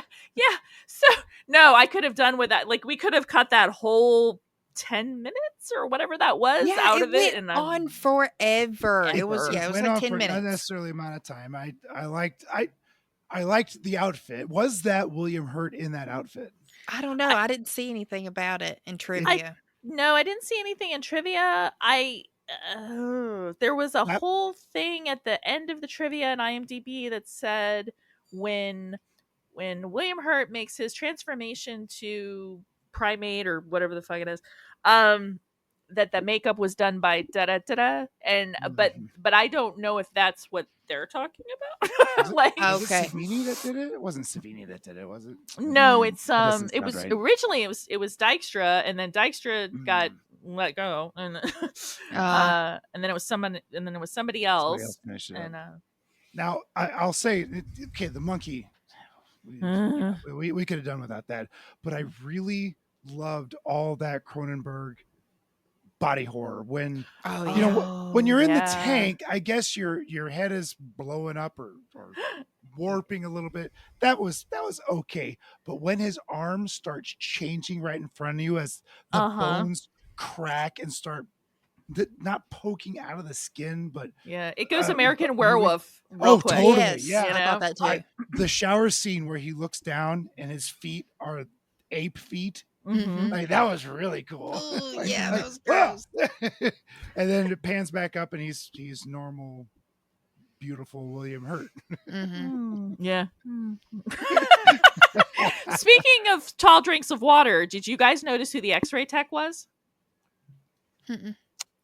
So no, I could have done with that. Like we could have cut that whole 10 minutes or whatever that was out of it, and on forever. It was like 10 minutes. Not necessarily amount of time. I liked the outfit. Was that William Hurt in that outfit? I don't know. I didn't see anything about it in trivia. I didn't see anything in trivia. There was a whole thing at the end of the trivia in IMDb that said when William Hurt makes his transformation to primate or whatever the fuck it is, that the makeup was done by da-da-da-da, and but I don't know if that's what they're talking about. Was it Savini that did it? It wasn't Savini that did it, was it? No, it was right. Originally it was Dykstra, and then Dykstra got let go, and and then it was somebody else. Now I'll say, okay, the monkey. We could have done without that, but I really loved all that Cronenberg body horror when when you're in the tank. I guess your head is blowing up or warping a little bit. That was okay, but when his arm starts changing right in front of you as the bones crack and start not poking out of the skin, but it goes American Werewolf real quick. Totally. Yes, Yeah, I thought that too. The shower scene where he looks down and his feet are ape feet. Mm-hmm. Like that was really cool. Ooh, yeah, that was gross. And then it pans back up and he's normal, beautiful William Hurt. Mm-hmm. Yeah. Speaking of tall drinks of water, did you guys notice who the X-ray tech was?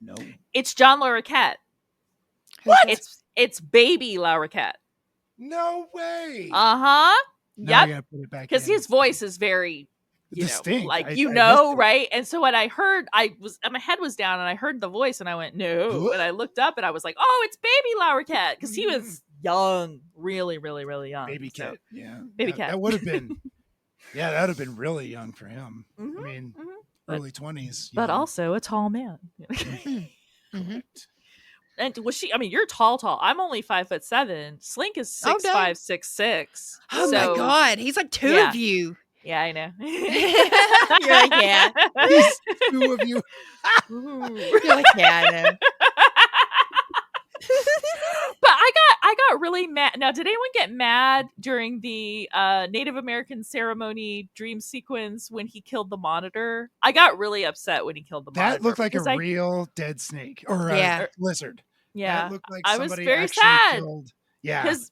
No. It's John Larroquette. What? It's baby Larroquette. No way. Uh-huh. Now I Yep. gotta put it back Because in. his voice is very distinct. like I you missed know, it. right? And so when I heard, my head was down, and I heard the voice, and I went no, and I looked up, and I was like, oh, it's Baby Lowercat, because he was young, really, really, really young. Baby Cat, yeah, Baby that, Cat. That would have been, yeah, that would have been really young for him. Mhm, I mean, But- early 20s, but also a tall man. Mm-hmm. And was she? I mean, you're tall. I'm only 5'7". Slink is 6'5", 6'6". Oh so, my god, he's like two yeah. of you. Yeah, I know. You're like, yeah. He's two of you. You're like, yeah, I know. But I got really mad. Now, did anyone get mad during the Native American ceremony dream sequence when he killed the monitor? I got really upset when he killed the monitor. That looked like a because real dead snake or Yeah. a lizard. Yeah, That looked like I was somebody very actually sad. killed. Yeah, Because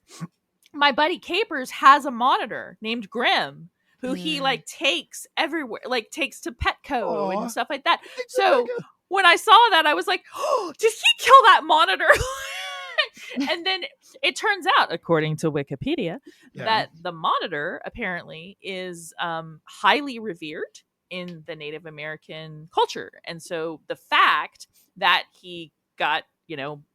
my buddy Capers has a monitor named Grim, who he like takes everywhere, like takes to Petco Aw. and stuff like that. So when I saw that, I was like, oh, did he kill that monitor? And then it turns out, according to Wikipedia, Yeah. that the monitor apparently is highly revered in the Native American culture. And so the fact that he got,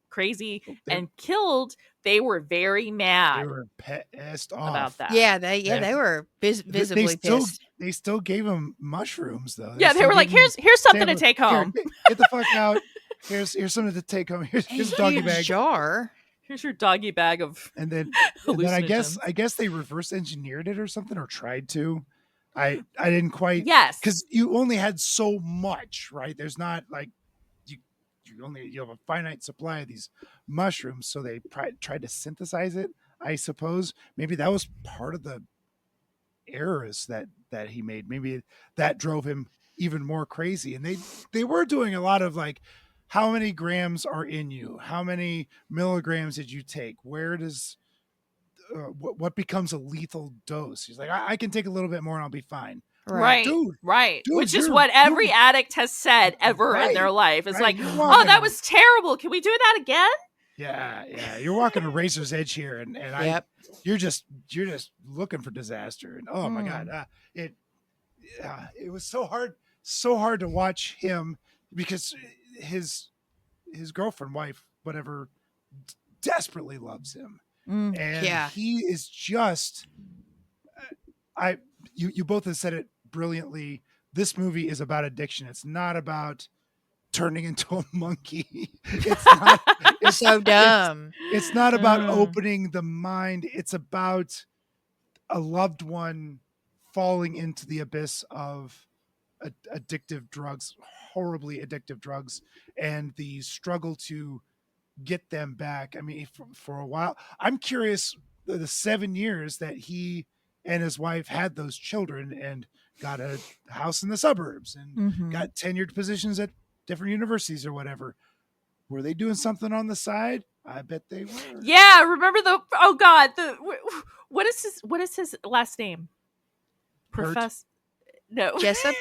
crazy and killed, they were very mad. they were pissed off about that. Yeah, they were visibly pissed. They still gave him mushrooms though. Yeah, they still were like, gave him here's something to samples. take Here, home. get the fuck out. Here's something to take home. Here's a doggy Huge bag. jar. Here's your doggy bag of And then hallucinogens. I guess they reverse engineered it or something, or tried to. I didn't quite. Yes. Because you only had so much, right? There's not like you have a finite supply of these mushrooms, so they tried to synthesize it. I suppose maybe that was part of the errors that he made. Maybe that drove him even more crazy. And they were doing a lot of like, how many grams are in you? How many milligrams did you take? Where does what becomes a lethal dose? He's like, I can take a little bit more and I'll be fine. Right, Dude, right. dude, Which is you're- what every addict has said ever in Right, their life. It's right. like, You're oh, walking that a- was terrible. Can we do that again? Yeah. You're walking a razor's edge here, and Yep. you're just looking for disaster. And oh my god, it was so hard to watch him because his girlfriend, wife, whatever, desperately loves him, and Yeah. he is just. You both have said it brilliantly. This movie is about addiction. It's not about turning into a monkey. It's not. It's So dumb. It's not about opening the mind. It's about a loved one falling into the abyss of addictive drugs, horribly addictive drugs, and the struggle to get them back. I mean, for a while, I'm curious the 7 years that he and his wife had those children and got a house in the suburbs and got tenured positions at different universities or whatever. Were they doing something on the side? I bet they were. Yeah, remember what is his last name? Hurt? Professor. No. Jessup?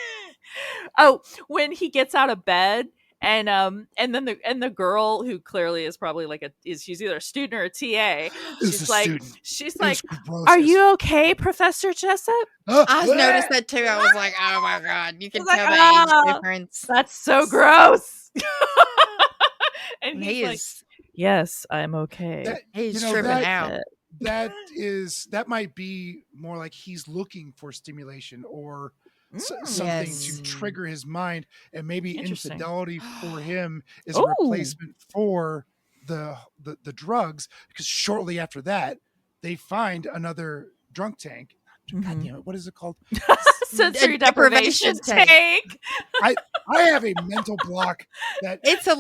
Oh, when he gets out of bed and then the girl who clearly is probably she's either a student or a TA. She's like, "Are you okay, Professor Jessup?" I noticed that too. I was like, oh my god, you can I was tell like, the age difference. That's so gross. And He he's like, is "Yes, I'm okay." he's tripping out. That might be more like he's looking for stimulation or something to trigger his mind, and maybe Interesting. infidelity for him is a replacement for the drugs, because shortly after that they find another drunk tank. God damn it, what is it called? Sensory deprivation tank. I have a mental block that It's a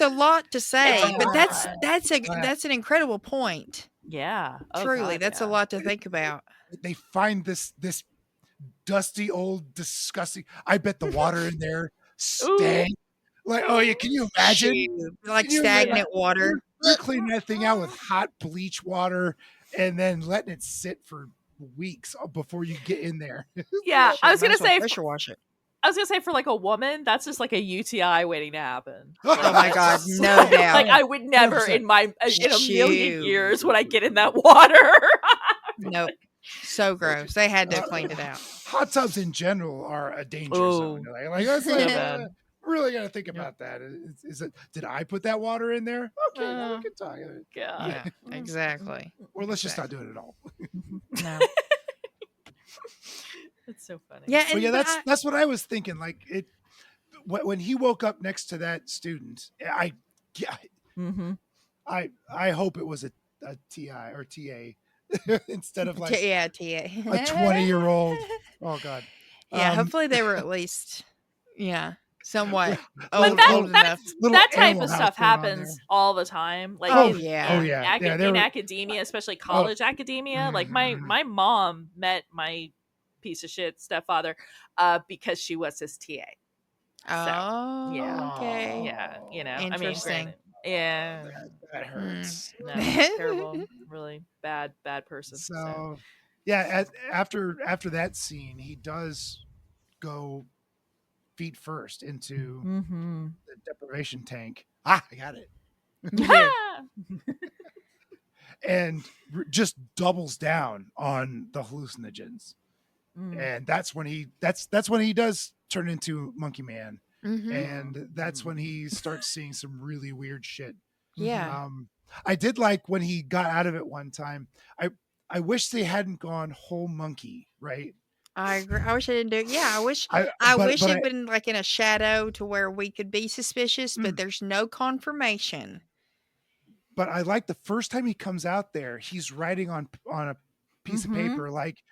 lot to say, but that's an incredible point. Yeah. Oh, Truly, God, that's yeah. a lot to think about. they find this dusty old disgusting. I bet the water in there stank. Like, oh yeah, can you imagine? Like Can you stagnant imagine? water. You're cleaning that thing out with hot bleach water and then letting it sit for weeks before you get in there. Yeah, I was Might gonna as well say pressure wash it. I was gonna say for like a woman, that's just like a UTI waiting to happen. Oh my God, no doubt. Like I would never 100%. in a million Shoot. years would I get in that water. Nope. So gross. They had to have cleaned it out. Hot tubs in general are a danger zone. Like that's So bad. really got to think about that. Is it? Did I put that water in there? Okay, now we can talk. God. Yeah, exactly. Or let's just not do it at all. No. It's so funny. Yeah, But yeah, that's what I was thinking. Like it when he woke up next to that student, I hope it was a TI or TA instead of like TA. a 20-year-old. Oh God. Yeah, hopefully they were at least somewhat But old enough. that type of stuff happens all the time. Like in academia, especially college academia. Like my mom met my piece of shit stepfather because she was his TA. Oh, yeah. okay. Yeah, you know, Interesting. That hurts. No, terrible, really bad person. So yeah, after that scene, he does go feet first into the deprivation tank. I got it. And just doubles down on the hallucinogens. And that's when he does turn into Monkey Man. And that's when he starts seeing some really weird shit. Yeah. I did like when he got out of it one time. I wish they hadn't gone whole monkey, right? I agree. I wish I didn't do it. Yeah, I wish but it'd been like in a shadow to where we could be suspicious, but there's no confirmation. But I like the first time he comes out there, he's writing on a piece of paper like,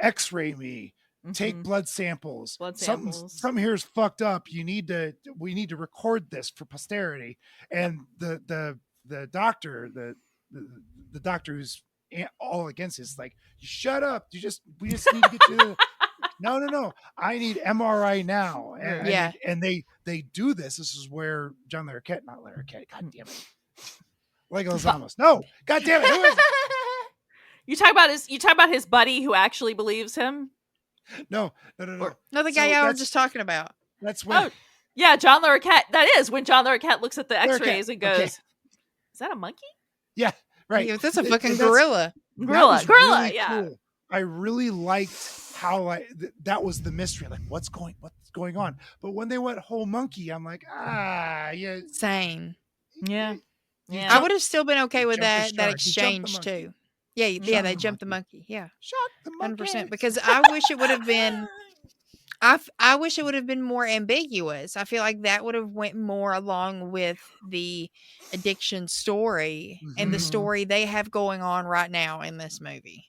X-ray me, take blood samples. Something here is fucked up. We need to record this for posterity. And the doctor, the doctor who's all against it is like, shut up. We just need to get you to no. I need MRI now. And they do this. This is where not Larroquette. God damn it. Legolas. No, God damn it. Who is it? You talk about his buddy who actually believes him? No. No, the guy y'all were just talking about. That's when. Oh, yeah, John Larroquette. That is when John Larroquette looks at the X-rays and goes, "Is that a monkey?" Yeah, right. Yeah, that's a fucking gorilla. Gorilla. Really yeah. Cool. I really liked how that was the mystery. Like, what's going on? But when they went whole monkey, I'm like, yeah. Same. Yeah. I would have still been okay with that exchange too. Yeah, they jumped the monkey. Yeah, shot the monkey. 100%. Because I wish it would have been. I wish it would have been more ambiguous. I feel like that would have went more along with the addiction story and the story they have going on right now in this movie.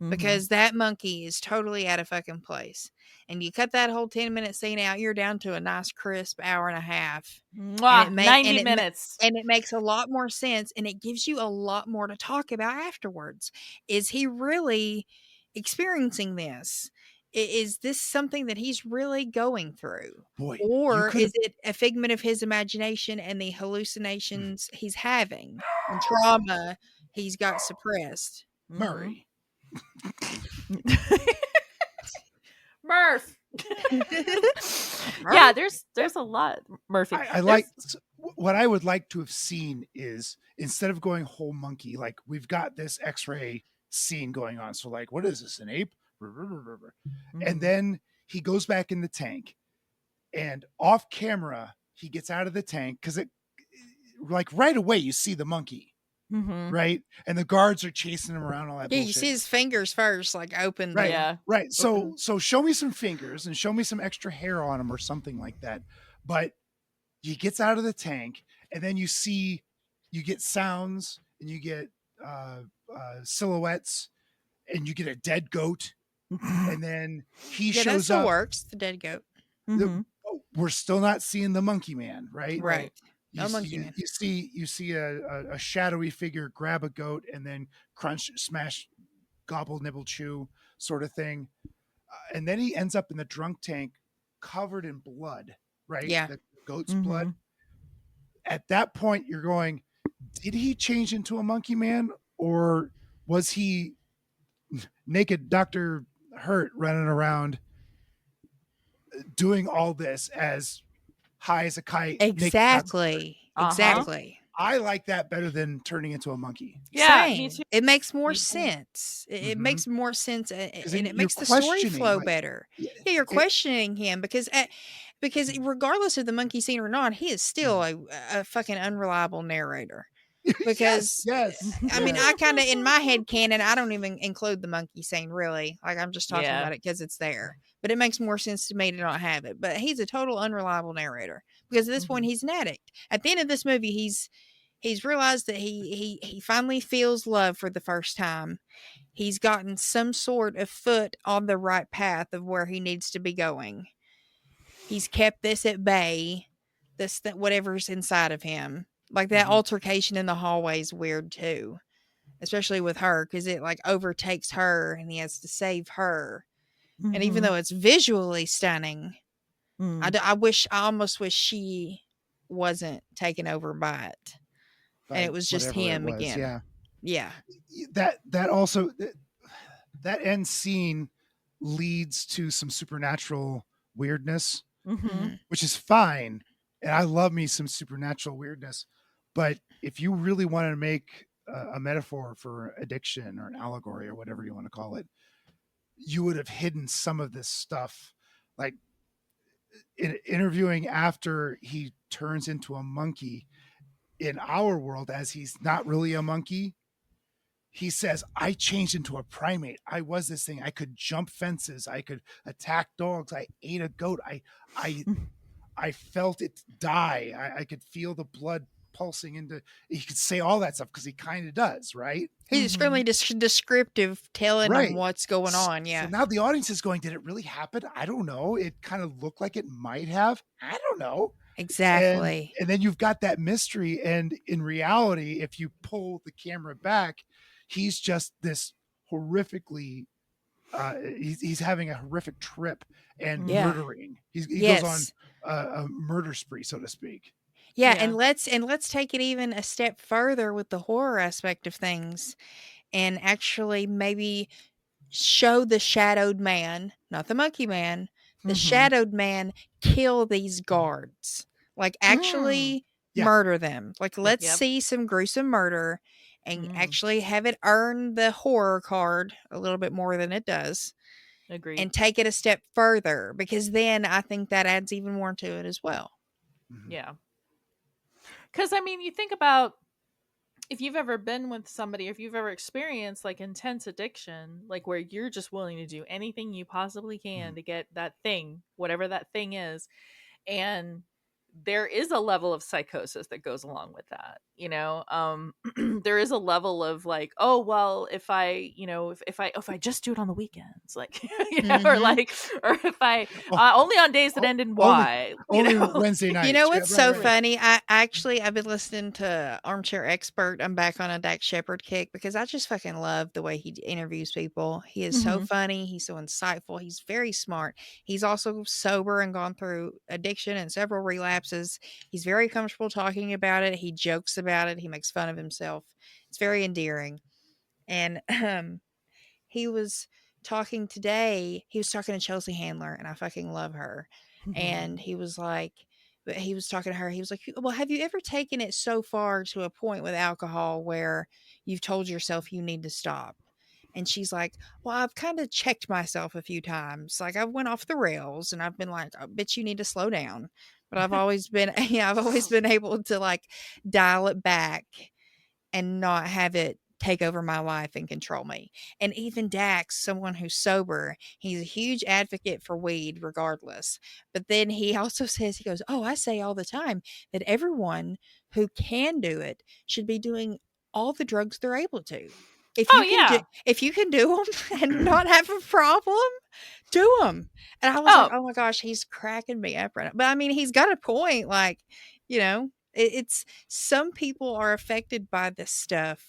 Because that monkey is totally out of fucking place. And you cut that whole 10-minute scene out, you're down to a nice crisp hour and a half. 90 minutes. And it makes a lot more sense, and it gives you a lot more to talk about afterwards. Is he really experiencing this? Is this something that he's really going through? Or is it a figment of his imagination and the hallucinations he's having and trauma he's got suppressed? Murray. Murph. Yeah, there's a lot. Murphy. I like what I would like to have seen is instead of going whole monkey, like we've got this X-ray scene going on. So like, what is this? An ape? And then he goes back in the tank, and off camera he gets out of the tank because it like right away you see the monkey. Right, and the guards are chasing him around. All that. Yeah, bullshit. you see his fingers first, like open. Right, right. So show me some fingers and show me some extra hair on him or something like that. But he gets out of the tank, and then you get sounds, and you get silhouettes, and you get a dead goat, and then he shows that still up. Works. The dead goat. We're still not seeing the monkey man, right? Right. You see a shadowy figure grab a goat and then crunch, smash, gobble, nibble, chew sort of thing. And then he ends up in the drunk tank covered in blood, right? Yeah. The goat's blood. At that point, you're going, did he change into a monkey man or was he naked Dr. Hurt running around doing all this as high as a kite. Exactly. Exactly. I like that better than turning into a monkey. Yeah, Same. me too. It makes more Me too. sense. It Mhm. makes more sense, and then it you're makes the story questioning, flow like, better. yeah, Yeah, you're it- questioning him because regardless of the monkey scene or not, he is still a fucking unreliable narrator. Because I mean, I kind of in my head canon, I don't even include the monkey scene really. Like I'm just talking Yeah. about it because it's there. But it makes more sense to me to not have it. But he's a total unreliable narrator because at this point he's an addict. At the end of this movie, he's realized that he finally feels love for the first time. He's gotten some sort of foot on the right path of where he needs to be going. He's kept this at bay, that whatever's inside of him. Like that altercation in the hallway is weird too, especially with her because it like overtakes her and he has to save her. And even though it's visually stunning, I almost wish she wasn't taken over by it. And it was just whatever it him was, again. Yeah. That also that end scene leads to some supernatural weirdness, which is fine. And I love me some supernatural weirdness. But if you really wanted to make a metaphor for addiction or an allegory or whatever you want to call it, you would have hidden some of this stuff. Like in interviewing after he turns into a monkey in our world, as he's not really a monkey, he says, I changed into a primate. I was this thing. I could jump fences. I could attack dogs. I ate a goat. I felt it die. I could feel the blood pulsing into. He could say all that stuff because he kind of does, right? He's extremely descriptive, telling them what's going on. Yeah. So now the audience is going, did it really happen? I don't know. It kind of looked like it might have. I don't know. Exactly. And then you've got that mystery. And in reality, if you pull the camera back, he's just this horrifically, he's having a horrific trip and murdering. He goes on a murder spree, so to speak. Yeah, and let's take it even a step further with the horror aspect of things and actually maybe show the shadowed man, not the monkey man, the shadowed man kill these guards. Like actually murder them. Like let's see some gruesome murder and actually have it earn the horror card a little bit more than it does. Agreed. And take it a step further because then I think that adds even more to it as well. Yeah. Because, I mean, you think about if you've ever been with somebody, if you've ever experienced like intense addiction, like where you're just willing to do anything you possibly can to get that thing, whatever that thing is. And there is a level of psychosis that goes along with that, you know. There is a level of like, oh well, if I just do it on the weekends, like you know, or if I only on days that end in Y, only Wednesday nights. You know what's so funny? I've been listening to Armchair Expert. I'm back on a Dax Shepard kick because I just fucking love the way he interviews people. He is so funny. He's so insightful. He's very smart. He's also sober and gone through addiction and several relapses. He's very comfortable talking about it. He jokes about it. He makes fun of himself. It's very endearing. And he was talking today. He was talking to Chelsea Handler, and I fucking love her. And he was like, but he was talking to her. He was like, well, have you ever taken it so far to a point with alcohol where you've told yourself you need to stop? And she's like, well, I've kind of checked myself a few times. Like I went off the rails and I've been like, I bet you need to slow down. But I've always been, I've always been able to like dial it back and not have it take over my life and control me. And even Dax, someone who's sober, he's a huge advocate for weed regardless. But then he also says, he goes, oh, I say all the time that everyone who can do it should be doing all the drugs they're able to. If you can do them and not have a problem, do them. And I was like, oh my gosh, he's cracking me up right now. But I mean, he's got a point. Like, you know, it's some people are affected by this stuff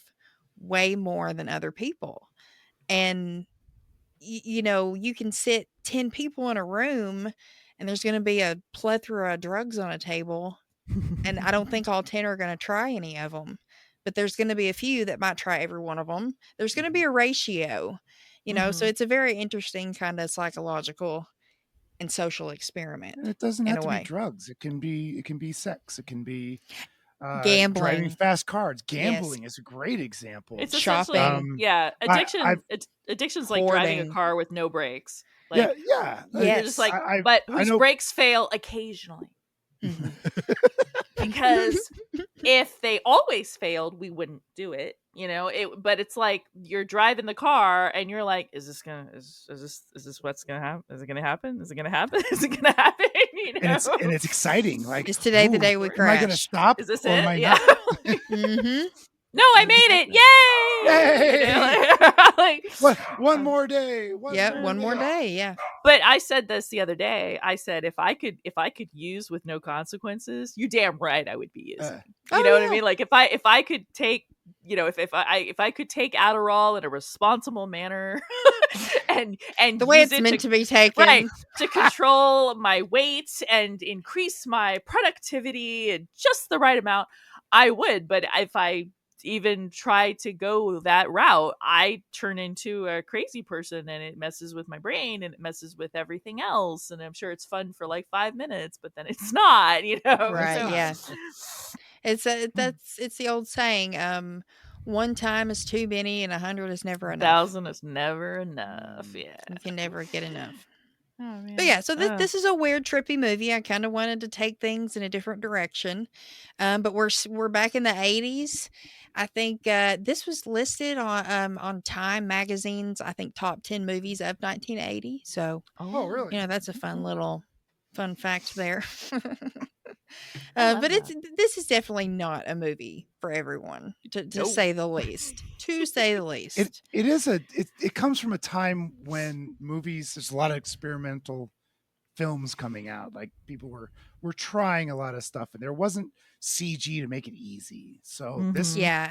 way more than other people. And, you know, you can sit 10 people in a room and there's going to be a plethora of drugs on a table. And I don't think all 10 are going to try any of them. But there's going to be a few that might try every one of them. There's going to be a ratio, you know, so it's a very interesting kind of psychological and social experiment. And it doesn't in have a to way. be drugs. It can be sex. It can be driving Gambling. fast cars. Yes. Gambling is a great example. It's Shopping. essentially addiction's like driving a Hoarding. car with no brakes. Like, yeah. You're just like, but whose brakes fail occasionally. Mm-hmm. Because if they always failed, we wouldn't do it, you know. But it's like you're driving the car and you're like, is this what's gonna happen? Is it gonna happen? Is it gonna happen? Is it gonna happen? You know? And it's exciting. Like, is today the day we crash? Am I gonna stop? Is this or am it? I Yeah. not? Mm-hmm. No, I made it! Yay! Yay! You know, like, one more day. One more day. Yeah. But I said this the other day. I said if I could use with no consequences, you're damn right I would be using. You know what I mean? Like if I could take, you know, if I could take Adderall in a responsible manner and the way use it's it meant to be taken, right, to control my weight and increase my productivity in just the right amount, I would. But if I even try to go that route, I turn into a crazy person, and it messes with my brain and it messes with everything else. And I'm sure it's fun for like 5 minutes, but then it's not, you know? right? So, Yeah. It's the old saying. One time is too many, and 100 is never enough. 1,000 is never enough. Yeah, you can never get enough. Oh, man. But yeah, so this is a weird, trippy movie. I kind of wanted to take things in a different direction, but we're back in the 80s. I think this was listed on Time Magazine's top 10 movies of 1980. So, oh really? You know, that's a fun fact there. But this is definitely not a movie for everyone, to say the least. To say the least, it comes from a time when there's a lot of experimental films coming out. Like people were trying a lot of stuff, and there wasn't CG to make it easy. So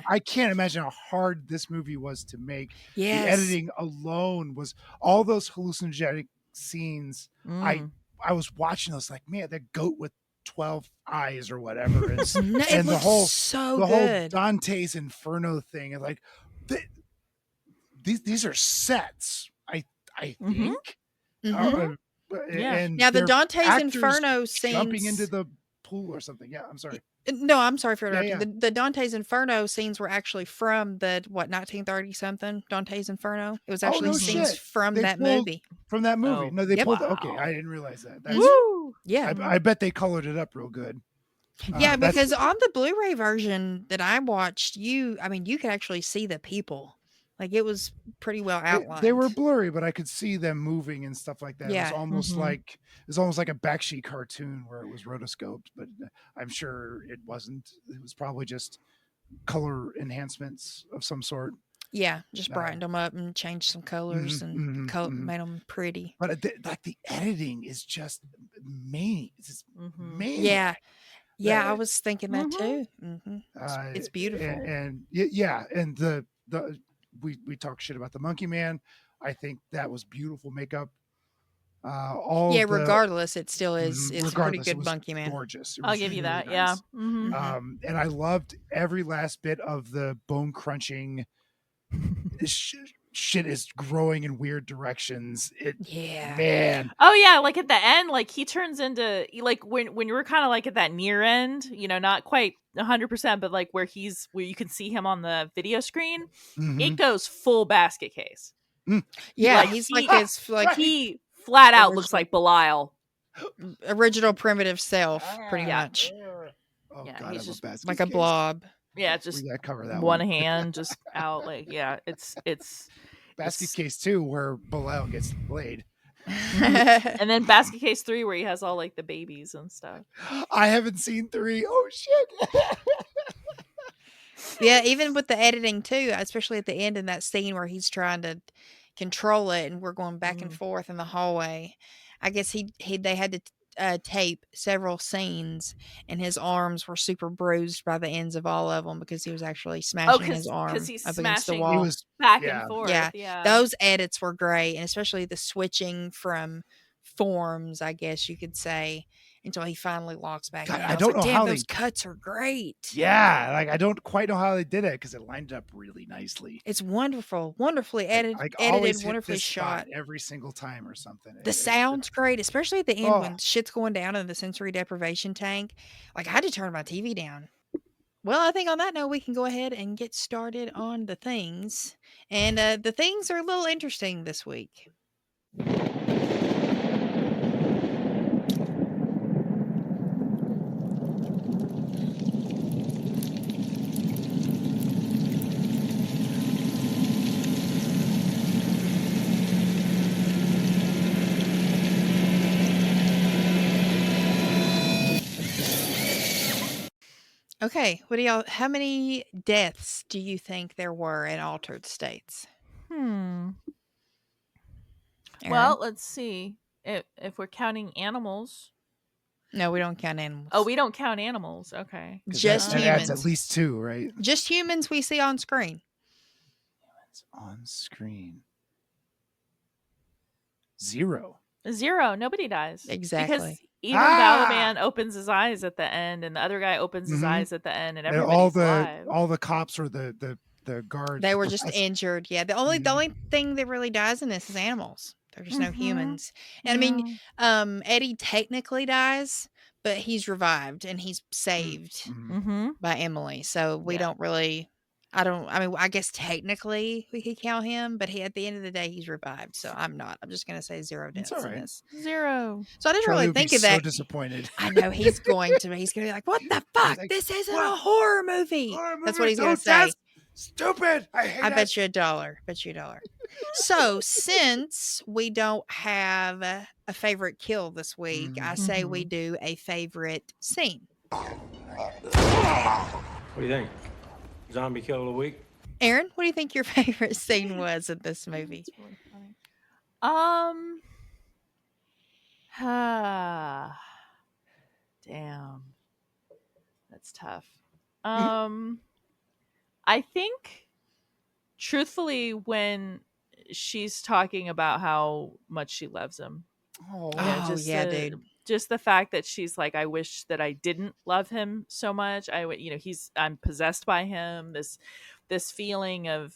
I can't imagine how hard this movie was to make. Yes. The editing alone was all those hallucinogenic scenes. I was watching those like, man, that goat with 12 eyes or whatever, and the whole Dante's Inferno thing, and like these are sets. I think. And now the Dante's Inferno scenes jumping into the pool or something. Yeah, I'm sorry. No, I'm sorry for interrupting. Yeah. The Dante's Inferno scenes were actually from the 1930 something Dante's Inferno. It was actually scenes from that movie. From that movie. No, they pulled. Okay, I didn't realize that. Woo! Yeah, I bet they colored it up real good. Yeah, because on the Blu-ray version that I watched, you could actually see the people. Like it was pretty well outlined. They were blurry, but I could see them moving and stuff like that. Yeah. It was almost like a Bakshi cartoon where it was rotoscoped, but I'm sure it wasn't. It was probably just color enhancements of some sort. Yeah, just brightened them up and changed some colors and made them pretty. But the editing is just main. It's just main. Yeah. Yeah, I was thinking that too. It's beautiful. And we talk shit about the Monkey Man. I think that was beautiful makeup. Regardless, it still is. It's a pretty good Monkey Man. Gorgeous. I'll give you that. Nice. Yeah. And I loved every last bit of the bone crunching. Shit is growing in weird directions. Man. Oh yeah, like at the end, like he turns into like when you were kind of like at that near end, you know, not quite 100%, but like where you can see him on the video screen, it goes full basket case. Yeah, like, he's he flat out looks like Belial, original primitive self, pretty much. Oh yeah, God, he's just like a blob. Yeah, just we gotta cover that one hand just out. Like, yeah, it's basket case 2 where Belial gets laid. And then basket case 3 where he has all like the babies and stuff. I haven't seen 3. Oh shit. Yeah, even with the editing too, especially at the end in that scene where he's trying to control it and we're going back and forth in the hallway. I guess they had to tape several scenes, and his arms were super bruised by the ends of all of them because he was actually smashing his arm up against the wall. He was back and forth. Yeah, those edits were great, and especially the switching from forms, I guess you could say, until he finally locks back God, in. I was don't like, know damn, how those they- cuts are great. Yeah, like I don't quite know how they did it because it lined up really nicely. It's wonderful, wonderfully edited, always hit wonderfully this spot shot. every single time or something. The sound's great, especially at the end Oh. when shit's going down in the sensory deprivation tank. Like, I had to turn my TV down. Well, I think on that note, we can go ahead and get started on the things. And the things are a little interesting this week. Okay, what do y'all? How many deaths do you think there were in altered states? Well, Erin? let's see. If we're counting animals. No, we don't count animals. Oh, we don't count animals. Okay. Just that humans. adds at least 2, right? Just humans we see on screen. It's on screen. 0. 0. Nobody dies. Exactly. Because even Balaban opens his eyes at the end, and the other guy opens his eyes at the end, and everybody's alive. all the cops or the guards. They were just injured. Yeah, the only thing that really dies in this is animals. There's just no humans. And I mean, Eddie technically dies, but he's revived and he's saved by Emily. So we don't really. I guess technically we could count him, but at the end of the day, he's revived. So I'm not. I'm just going to say 0 deaths in this. 0. So I didn't Charlie really would think be of that. So disappointed. I know he's going to. He's going to be like, "What the fuck? like, This isn't a horror movie." That's what he's going to say. That's stupid. I hate I it. bet you $1. Bet you $1. So since we don't have a favorite kill this week, I say we do a favorite scene. What do you think? Zombie kill of the week? Erin, what do you think your favorite scene was in this movie? Damn. That's tough. I think truthfully when she's talking about how much she loves him. Dude. Just the fact that she's like, I wish that I didn't love him so much. I'm possessed by him. This feeling of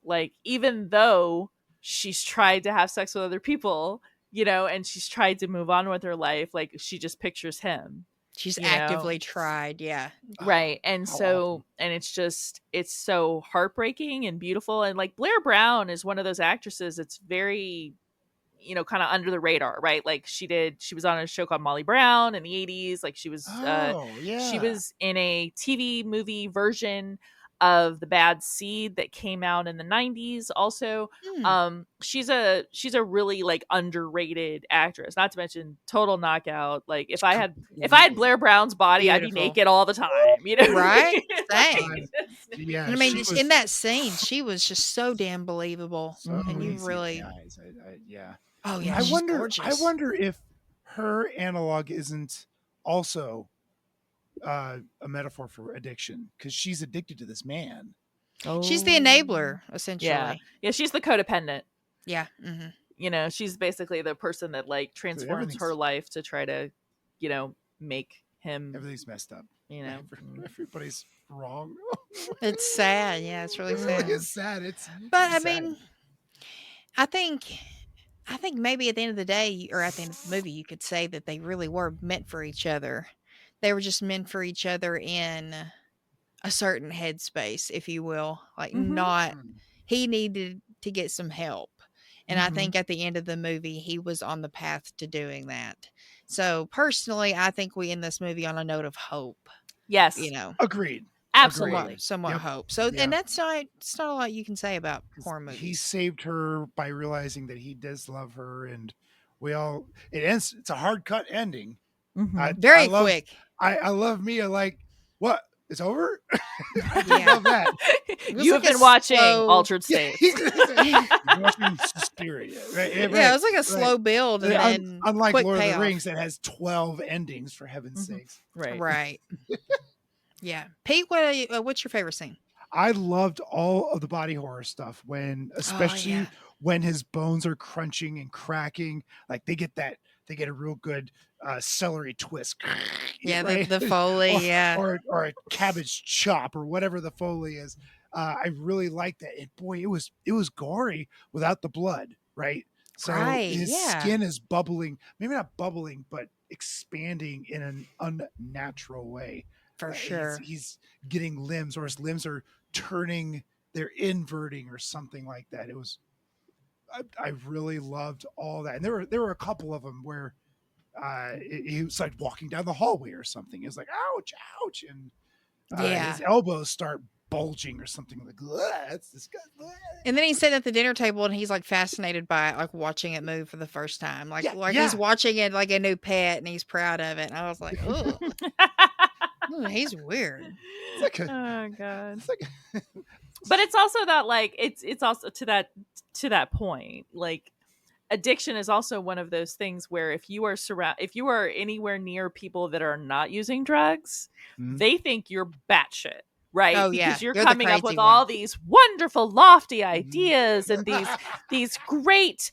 like, even though she's tried to have sex with other people, and she's tried to move on with her life, like she just pictures him. She's actively tried, yeah. Right. And so, and it's so heartbreaking and beautiful. And like Blair Brown is one of those actresses that's very, kind of under the radar, right? Like she was on a show called Molly Brown in the 80s. Like she was in a TV movie version of The Bad Seed that came out in the 90s also. She's a really like underrated actress, not to mention total knockout. Like if I had Blair Brown's body, I'd be naked all the time, Right? Same. Yeah, I mean, in that scene, she was just so damn believable. And you really yeah. Oh yeah, I she's wonder gorgeous. I wonder if her analog isn't also a metaphor for addiction, because she's addicted to this man. She's the enabler, essentially. Yeah, she's the codependent. Yeah. She's basically the person that like transforms her life to try to, make him. Everything's messed up. Everybody's wrong. It's sad. Yeah, it's really sad. It's sad. But I mean, I think maybe at the end of the day, or at the end of the movie, you could say that they really were meant for each other. They were just meant for each other in a certain headspace, if you will. Like he needed to get some help. And I think at the end of the movie, he was on the path to doing that. So personally, I think we end this movie on a note of hope. Yes. Agreed. Absolutely. Somewhat hope. So, and it's not a lot you can say about horror movies. He saved her by realizing that he does love her, and it's a hard cut ending. Very quick. I love Mia. Like, what? It's over? I love that. You've been watching Altered States. Watching Suspiria. Right? Yeah, it was like a slow build. And then unlike quick Lord payoff. of the Rings that has 12 endings, for heaven's sakes. Right. Yeah. Pete, what's your favorite scene? I loved all of the body horror stuff, especially when his bones are crunching and cracking, like they get a real good celery twist. Yeah, right? the Foley, or, yeah. or a cabbage chop or whatever the Foley is. I really like that. And boy, it was gory without the blood, right? So Right, his yeah. skin is bubbling, maybe not bubbling, but expanding in an unnatural way. For sure. He's getting limbs, or his limbs are turning, they're inverting or something like that. It was, I really loved all that. And there were a couple of them where he was like walking down the hallway or something. He was like, ouch, ouch. And his elbows start bulging or something, like, that's disgusting. And then he's sitting at the dinner table and he's like fascinated by it, like watching it move for the first time. Like he's watching it like a new pet and he's proud of it. And I was like, oh, he's weird. Oh god. But it's also that like it's also to that point, like addiction is also one of those things where if you are anywhere near people that are not using drugs, they think you're batshit. Right. Oh, because yeah. you're You're the coming up crazy with one. all these wonderful, lofty ideas and these great,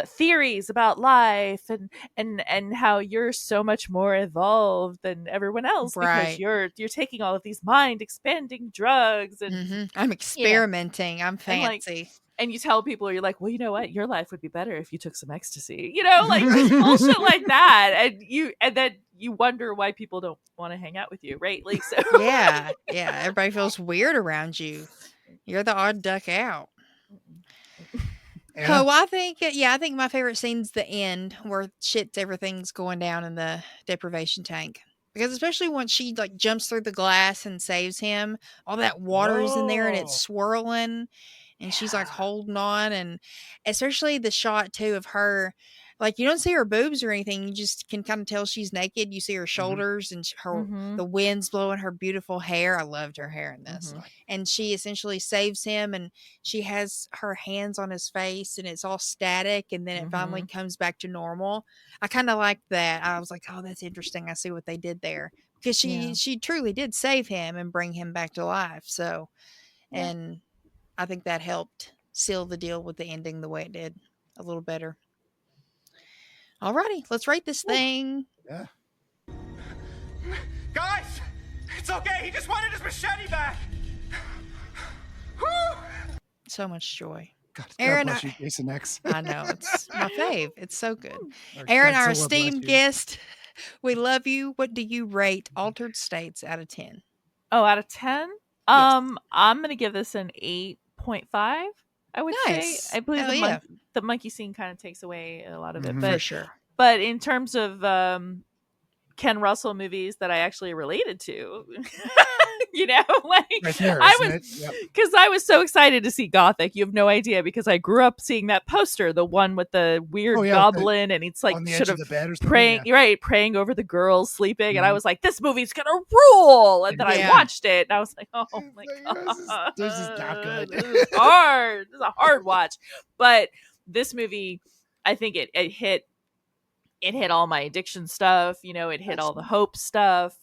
theories about life and how you're so much more evolved than everyone else because Right. you're taking all of these mind expanding drugs and I'm experimenting. I'm and, like, fancy. and you tell people, you're like, well, you know what? Your life would be better if you took some ecstasy, like bullshit like that. And then you wonder why people don't want to hang out with you. Right. Like, so Yeah. Everybody feels weird around you. You're the odd duck out. Anna? Oh, I think my favorite scene's the end where everything's going down in the deprivation tank. Because especially once she like jumps through the glass and saves him, all that water is in there and it's swirling and she's like holding on, and especially the shot too of her, like you don't see her boobs or anything, you just can kind of tell she's naked. You see her shoulders and the wind's blowing her beautiful hair. I loved her hair in this. And she essentially saves him and she has her hands on his face and it's all static and then it finally comes back to normal. I kind of like that. I was like, oh, that's interesting. I see what they did there, because she truly did save him and bring him back to life. So, and I think that helped seal the deal with the ending the way it did a little better. Alrighty, let's rate this thing. Yeah. Guys, it's okay. He just wanted his machete back. So much joy. God Erin, bless you, Jason X. I know, it's my fave. It's so good. Our Erin, our Godzilla esteemed bless you. guest, we love you. What do you rate Altered States out of 10? Oh, out of 10? I'm going to give this an 8.5. I would Nice. say. I believe Hell the monkey scene kind of takes away a lot of it. Mhm. But, For sure. But in terms of Ken Russell movies that I actually related to, like Right there, I isn't was, it? Yep. because I was so excited to see Gothic. You have no idea, because I grew up seeing that poster, the one with the weird goblin, and it's like on the sort edge of of the bed or something. praying, Yeah. right, praying over the girls sleeping, and I was like, this movie's gonna rule. And then I watched it, and I was like, oh my god, This is not good. This is hard. This is a hard watch. But this movie, I think it hit all my addiction stuff. It hit all the hope stuff.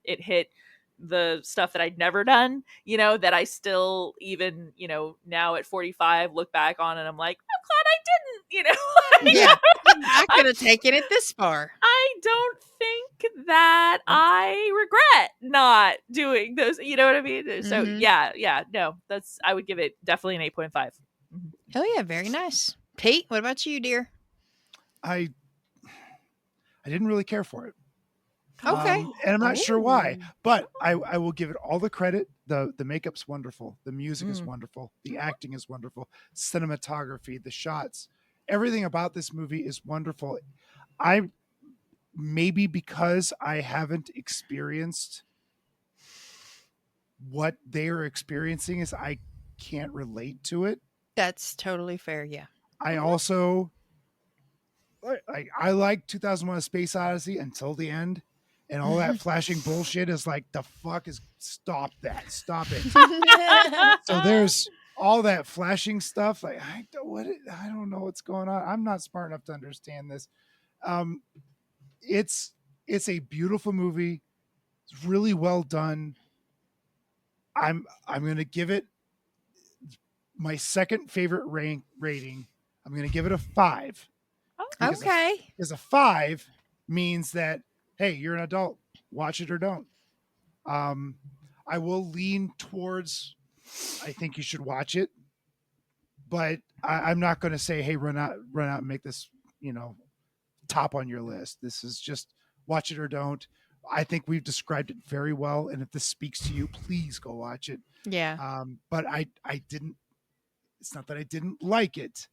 It hit the stuff that I'd never done, that I still, even, now at 45, look back on and I'm like, I'm glad I didn't, Yeah. I could have taken it this far. I don't think that I regret not doing those, you know what I mean? So no, I would give it definitely an 8.5. Oh yeah, very nice. Pete, what about you, dear? I didn't really care for it. Okay. And I'm not sure why, but I will give it all the credit. The makeup's wonderful. The music is wonderful. The acting is wonderful. Cinematography, the shots, everything about this movie is wonderful. Maybe because I haven't experienced what they're experiencing, is I can't relate to it. That's totally fair. Yeah. I also I like 2001: A Space Odyssey until the end. And all that flashing bullshit is like, the fuck is, stop that, stop it. So there's all that flashing stuff. Like, I don't know what's going on. I'm not smart enough to understand this. It's a beautiful movie. It's really well done. I'm going to give it my second favorite rating. I'm going to give it a 5. Okay. Because a 5 means that, hey, you're an adult. Watch it or don't. I will lean towards, I think you should watch it. But I'm not going to say, hey, run out and make this, top on your list. This is just watch it or don't. I think we've described it very well. And if this speaks to you, please go watch it. Yeah. But I didn't, it's not that I didn't like it.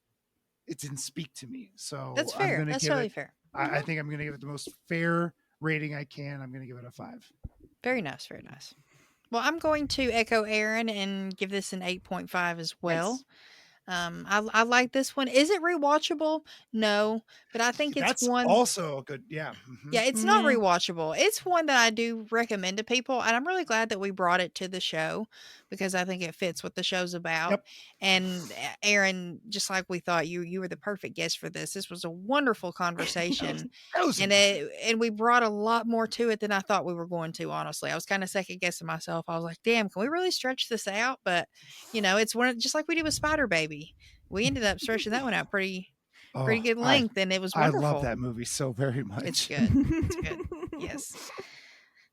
It didn't speak to me. So that's fair. That's totally fair. I think I'm going to give it the most fair rating I can. I'm going to give it a 5. Very nice. Very nice. Well, I'm going to echo Erin and give this an 8.5 as well. Nice. I like this one. Is it rewatchable? No, but I think it's one also a good. Yeah. Mm-hmm. Yeah, it's not rewatchable. It's one that I do recommend to people, and I'm really glad that we brought it to the show because I think it fits what the show's about. Yep. And Erin, just like we thought, you were the perfect guest for this. This was a wonderful conversation, and we brought a lot more to it than I thought we were going to. Honestly, I was kind of second guessing myself. I was like, "Damn, can we really stretch this out?" But it's one just like we did with Spider Baby. We ended up stretching that one out pretty good length, and it was wonderful. I love that movie so very much. It's good. It's good. Yes.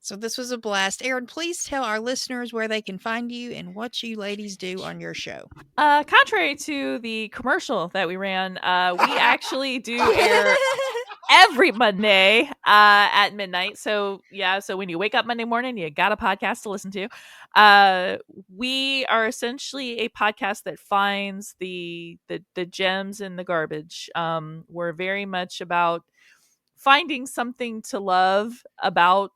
So this was a blast. Erin, please tell our listeners where they can find you and what you ladies do on your show. Contrary to the commercial that we ran, we actually do air every Monday at midnight. So when you wake up Monday morning, you got a podcast to listen to. We are essentially a podcast that finds the gems in the garbage. We're very much about finding something to love about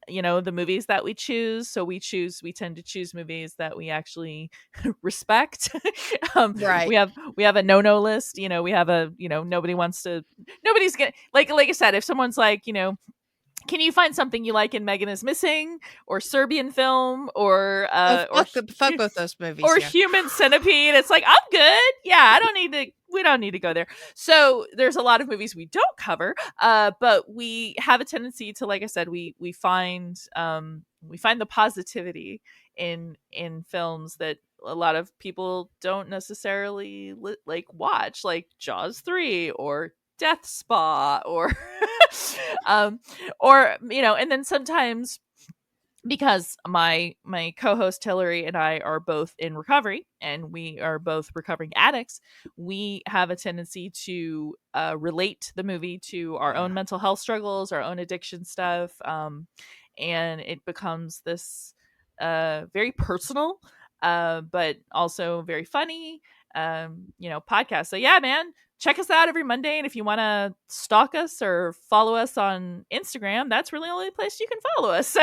the movies that we choose. So we tend to choose movies that we actually respect. Right. We have a no list. We have a nobody's gonna like I said, if someone's like, can you find something you like in Megan is Missing or Serbian Film or fuck both those movies or Human Centipede? It's like, I'm good. Yeah, we don't need to go there. So there's a lot of movies we don't cover, but we have a tendency to, like I said, we find the positivity in films that a lot of people don't necessarily watch, like Jaws 3 or Death Spa or and then sometimes, because my co-host Hillary and I are both in recovery and we are both recovering addicts, we have a tendency to relate the movie to our own mental health struggles, our own addiction stuff, and it becomes this very personal but also very funny podcast. So yeah, man, check us out every Monday. And if you want to stalk us or follow us on Instagram, that's really the only place you can follow us. So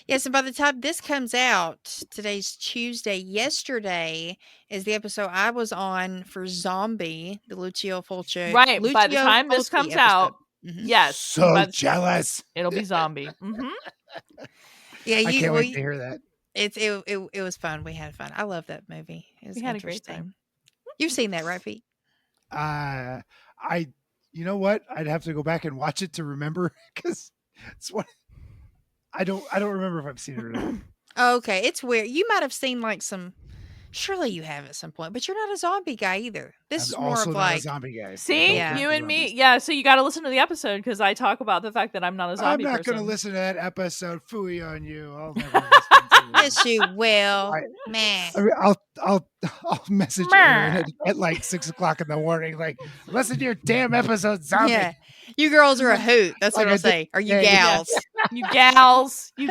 yes, and by the time this comes out, today's Tuesday. Yesterday is the episode I was on for Zombie, the Lucio Fulci. Right. By the time this comes out, yes. So jealous. It'll be Zombie. Yeah, I can't wait to hear that. It was fun. We had fun. I love that movie. We had a great time. You've seen that, right, Pete? You know what? I'd have to go back and watch it to remember because it's what I don't remember if I've seen it or not. Okay, it's weird. You might have seen surely you have at some point, but you're not a zombie guy either. This is more of not a zombie guy. See, you and me. Yeah, so you got to listen to the episode because I talk about the fact that I'm not a zombie person. I'm not going to listen to that episode. Phooey on you. I'll never listen to it. Yes, you will. Man. I mean, I'll message Erin at 6:00 in the morning. Like, listen to your damn episode, zombie. Yeah. You girls are a hoot. That's what I'll say. Or you gals. You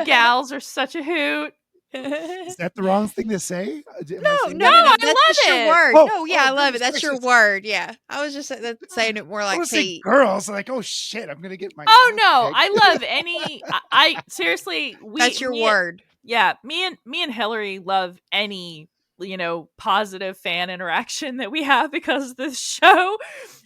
gals are such a hoot. Is that the wrong thing to say? No, I love it. Your word. I love it. That's your word. Yeah, I was just saying it more like Pete. Girls, like, oh shit, I'm gonna get my. Oh no, I love any. I seriously, that's your word. Yeah, me and Hillary love any positive fan interaction that we have because of this show.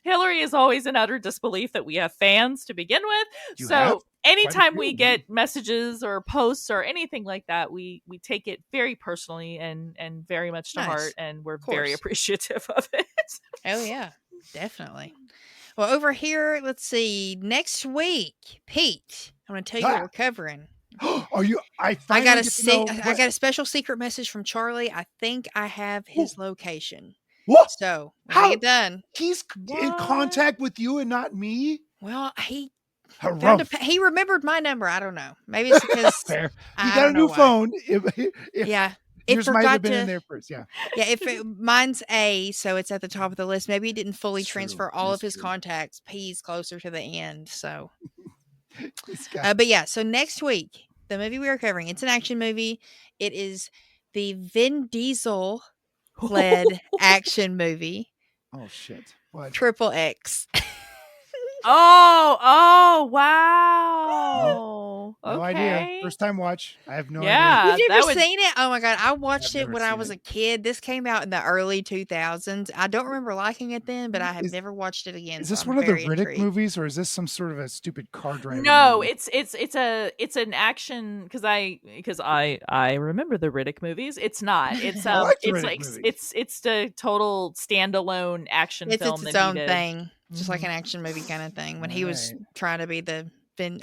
Hillary is always in utter disbelief that we have fans to begin with. So anytime we get messages or posts or anything like that, we take it very personally and very much to heart, and we're very appreciative of it. Oh yeah, definitely. Well, over here, let's see. Next week, Pete, I'm going to tell you what we're covering. Are you? I I got finally a get to know I got a special secret message from Charlie. I think I have his location. What? So when I How? get done, He's in contact with you and not me? well, he Harumph. he remembered my number. I don't know. Maybe it's because Fair. You I got a don't know new why. phone. Yeah. It Yours might have forgot been in to. there first. Yeah. Yeah, mine's A, so it's at the top of the list. Maybe he didn't fully It's true. transfer all It's of his true. contacts. P's closer to the end. So, This guy. but yeah. So next week, the movie we are covering, it's an action movie. It is the Vin Diesel led action movie, Oh shit. What? Triple X. Oh, wow. No Okay. idea. First time watch. I have no Yeah. idea. You've never seen it? Oh my god, I watched I've it never when I seen was it. a kid. This came out in the early 2000s. I don't remember liking it then, but I have never watched it again. Is so this I'm one of the very Riddick intrigued. movies, or is this some sort of a stupid car driving? No, movie? it's an action because I remember the Riddick movies. It's not. It's I like the it's Riddick like movies. it's the total standalone action film. It's that he own did. thing, just like an action movie kind of thing. When he was Right. trying to be the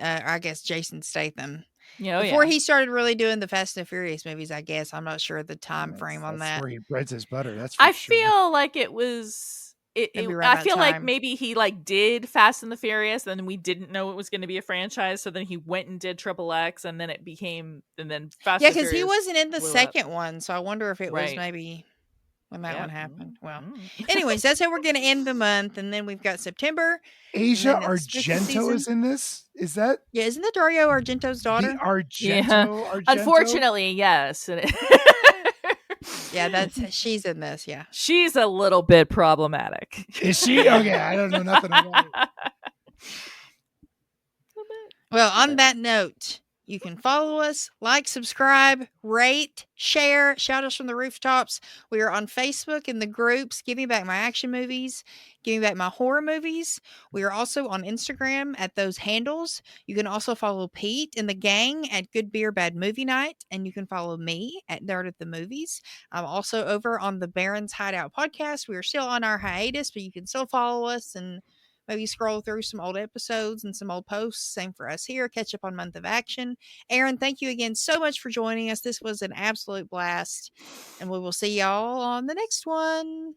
I guess Jason Statham. Yeah, Before yeah. he started really doing the Fast and Furious movies, I guess. I'm not sure the time That's- frame on that's that. where he breads his butter. That's for I sure. feel like it was. Maybe around I that feel like time. maybe he like did Fast and the Furious, and then we didn't know it was going to be a franchise. So then he went and did Triple X, and then it became, and then Fast. Yeah, and because he Furious wasn't in the blew up. second one, so I wonder if it was Right. maybe when that Yeah. one happened. Well, Mm. anyways, that's how we're going to end the month, and then we've got September. Asia and then it's spooky Argento season. is in this. Is that Yeah, isn't that Dario Argento's daughter? the Argento? Yeah. Argento? Unfortunately, yes. Yeah, that's she's in this. Yeah. She's a little bit problematic. Is she? Okay, I don't know nothing about it. Well, on that note, you can follow us, like, subscribe, rate, share, shout us from the rooftops. We are on Facebook in the groups, Give Me Back My Action Movies, Give Me Back My Horror Movies. We are also on Instagram at those handles. You can also follow Pete and the gang at Good Beer Bad Movie Night, and you can follow me at Nerd at the Movies. I'm also over on the Baron's Hideout podcast. We are still on our hiatus, but you can still follow us and maybe scroll through some old episodes and some old posts. Same for us here. Catch up on Month of Action. Erin, thank you again so much for joining us. This was an absolute blast. And we will see y'all on the next one.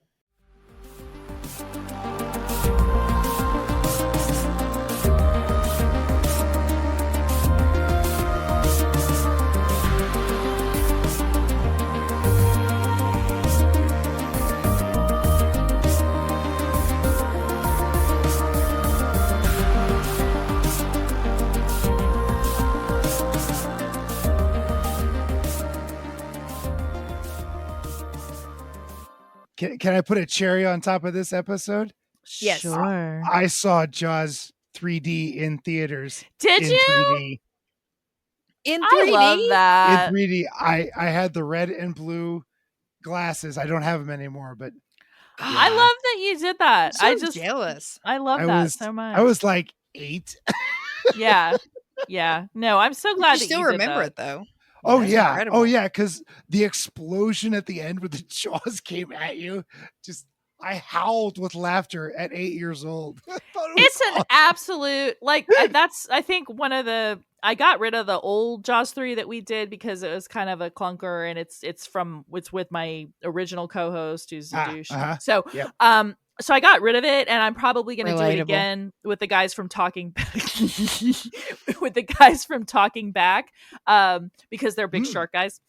Can I put a cherry on top of this episode? Yes. Sure. I saw Jaws 3D in theaters. Did in you? 3D. In 3D? I love that. In 3D. I had the red and blue glasses. I don't have them anymore, but I love that you did that. I'm I so just jealous. I love I that was so much. I was like 8. yeah. Yeah. No, I'm so glad You that still you did remember that. it though. Oh That's yeah. incredible. Oh yeah, because the explosion at the end where the jaws came at you, just I howled with laughter at 8 years old. I thought it was It's an absolute like that's I think one of the I got rid of the old Jaws 3 that we did because it was kind of a clunker and it's with my original co-host who's a douche. So Yep. so I got rid of it and I'm probably gonna do it Relatable. again with the guys from Talking with the guys from Talking Back because they're big shark guys.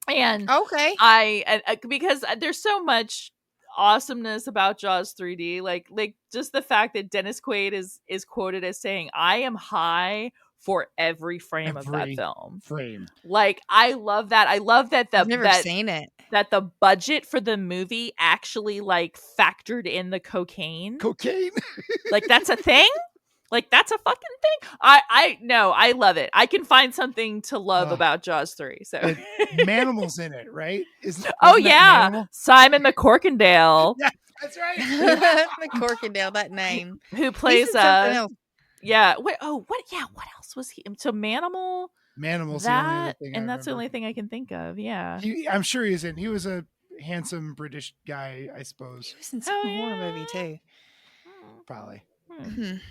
And Okay. I because there's so much awesomeness about Jaws 3D, like just the fact that Dennis Quaid is quoted as saying, "I am high for every frame of that film." Frame. Like I love that. I love that I've never seen it. that the budget for the movie actually like factored in the cocaine. Cocaine. Like that's a thing. Like that's a fucking thing. I no, I love it. I can find something to love about Jaws 3. So Manimal's in it, right? oh wasn't that yeah, Manimal? Simon McCorkindale. Yeah, that's right. McCorkindale, that name. Who plays He's in something else. yeah, what else was he? So Manimal, Manimal's the only other that thing I and that's the remember. only thing I can think of. Yeah. I'm sure he's in. He was a handsome British guy, I suppose. He was in some horror movie too. Probably. Mhm.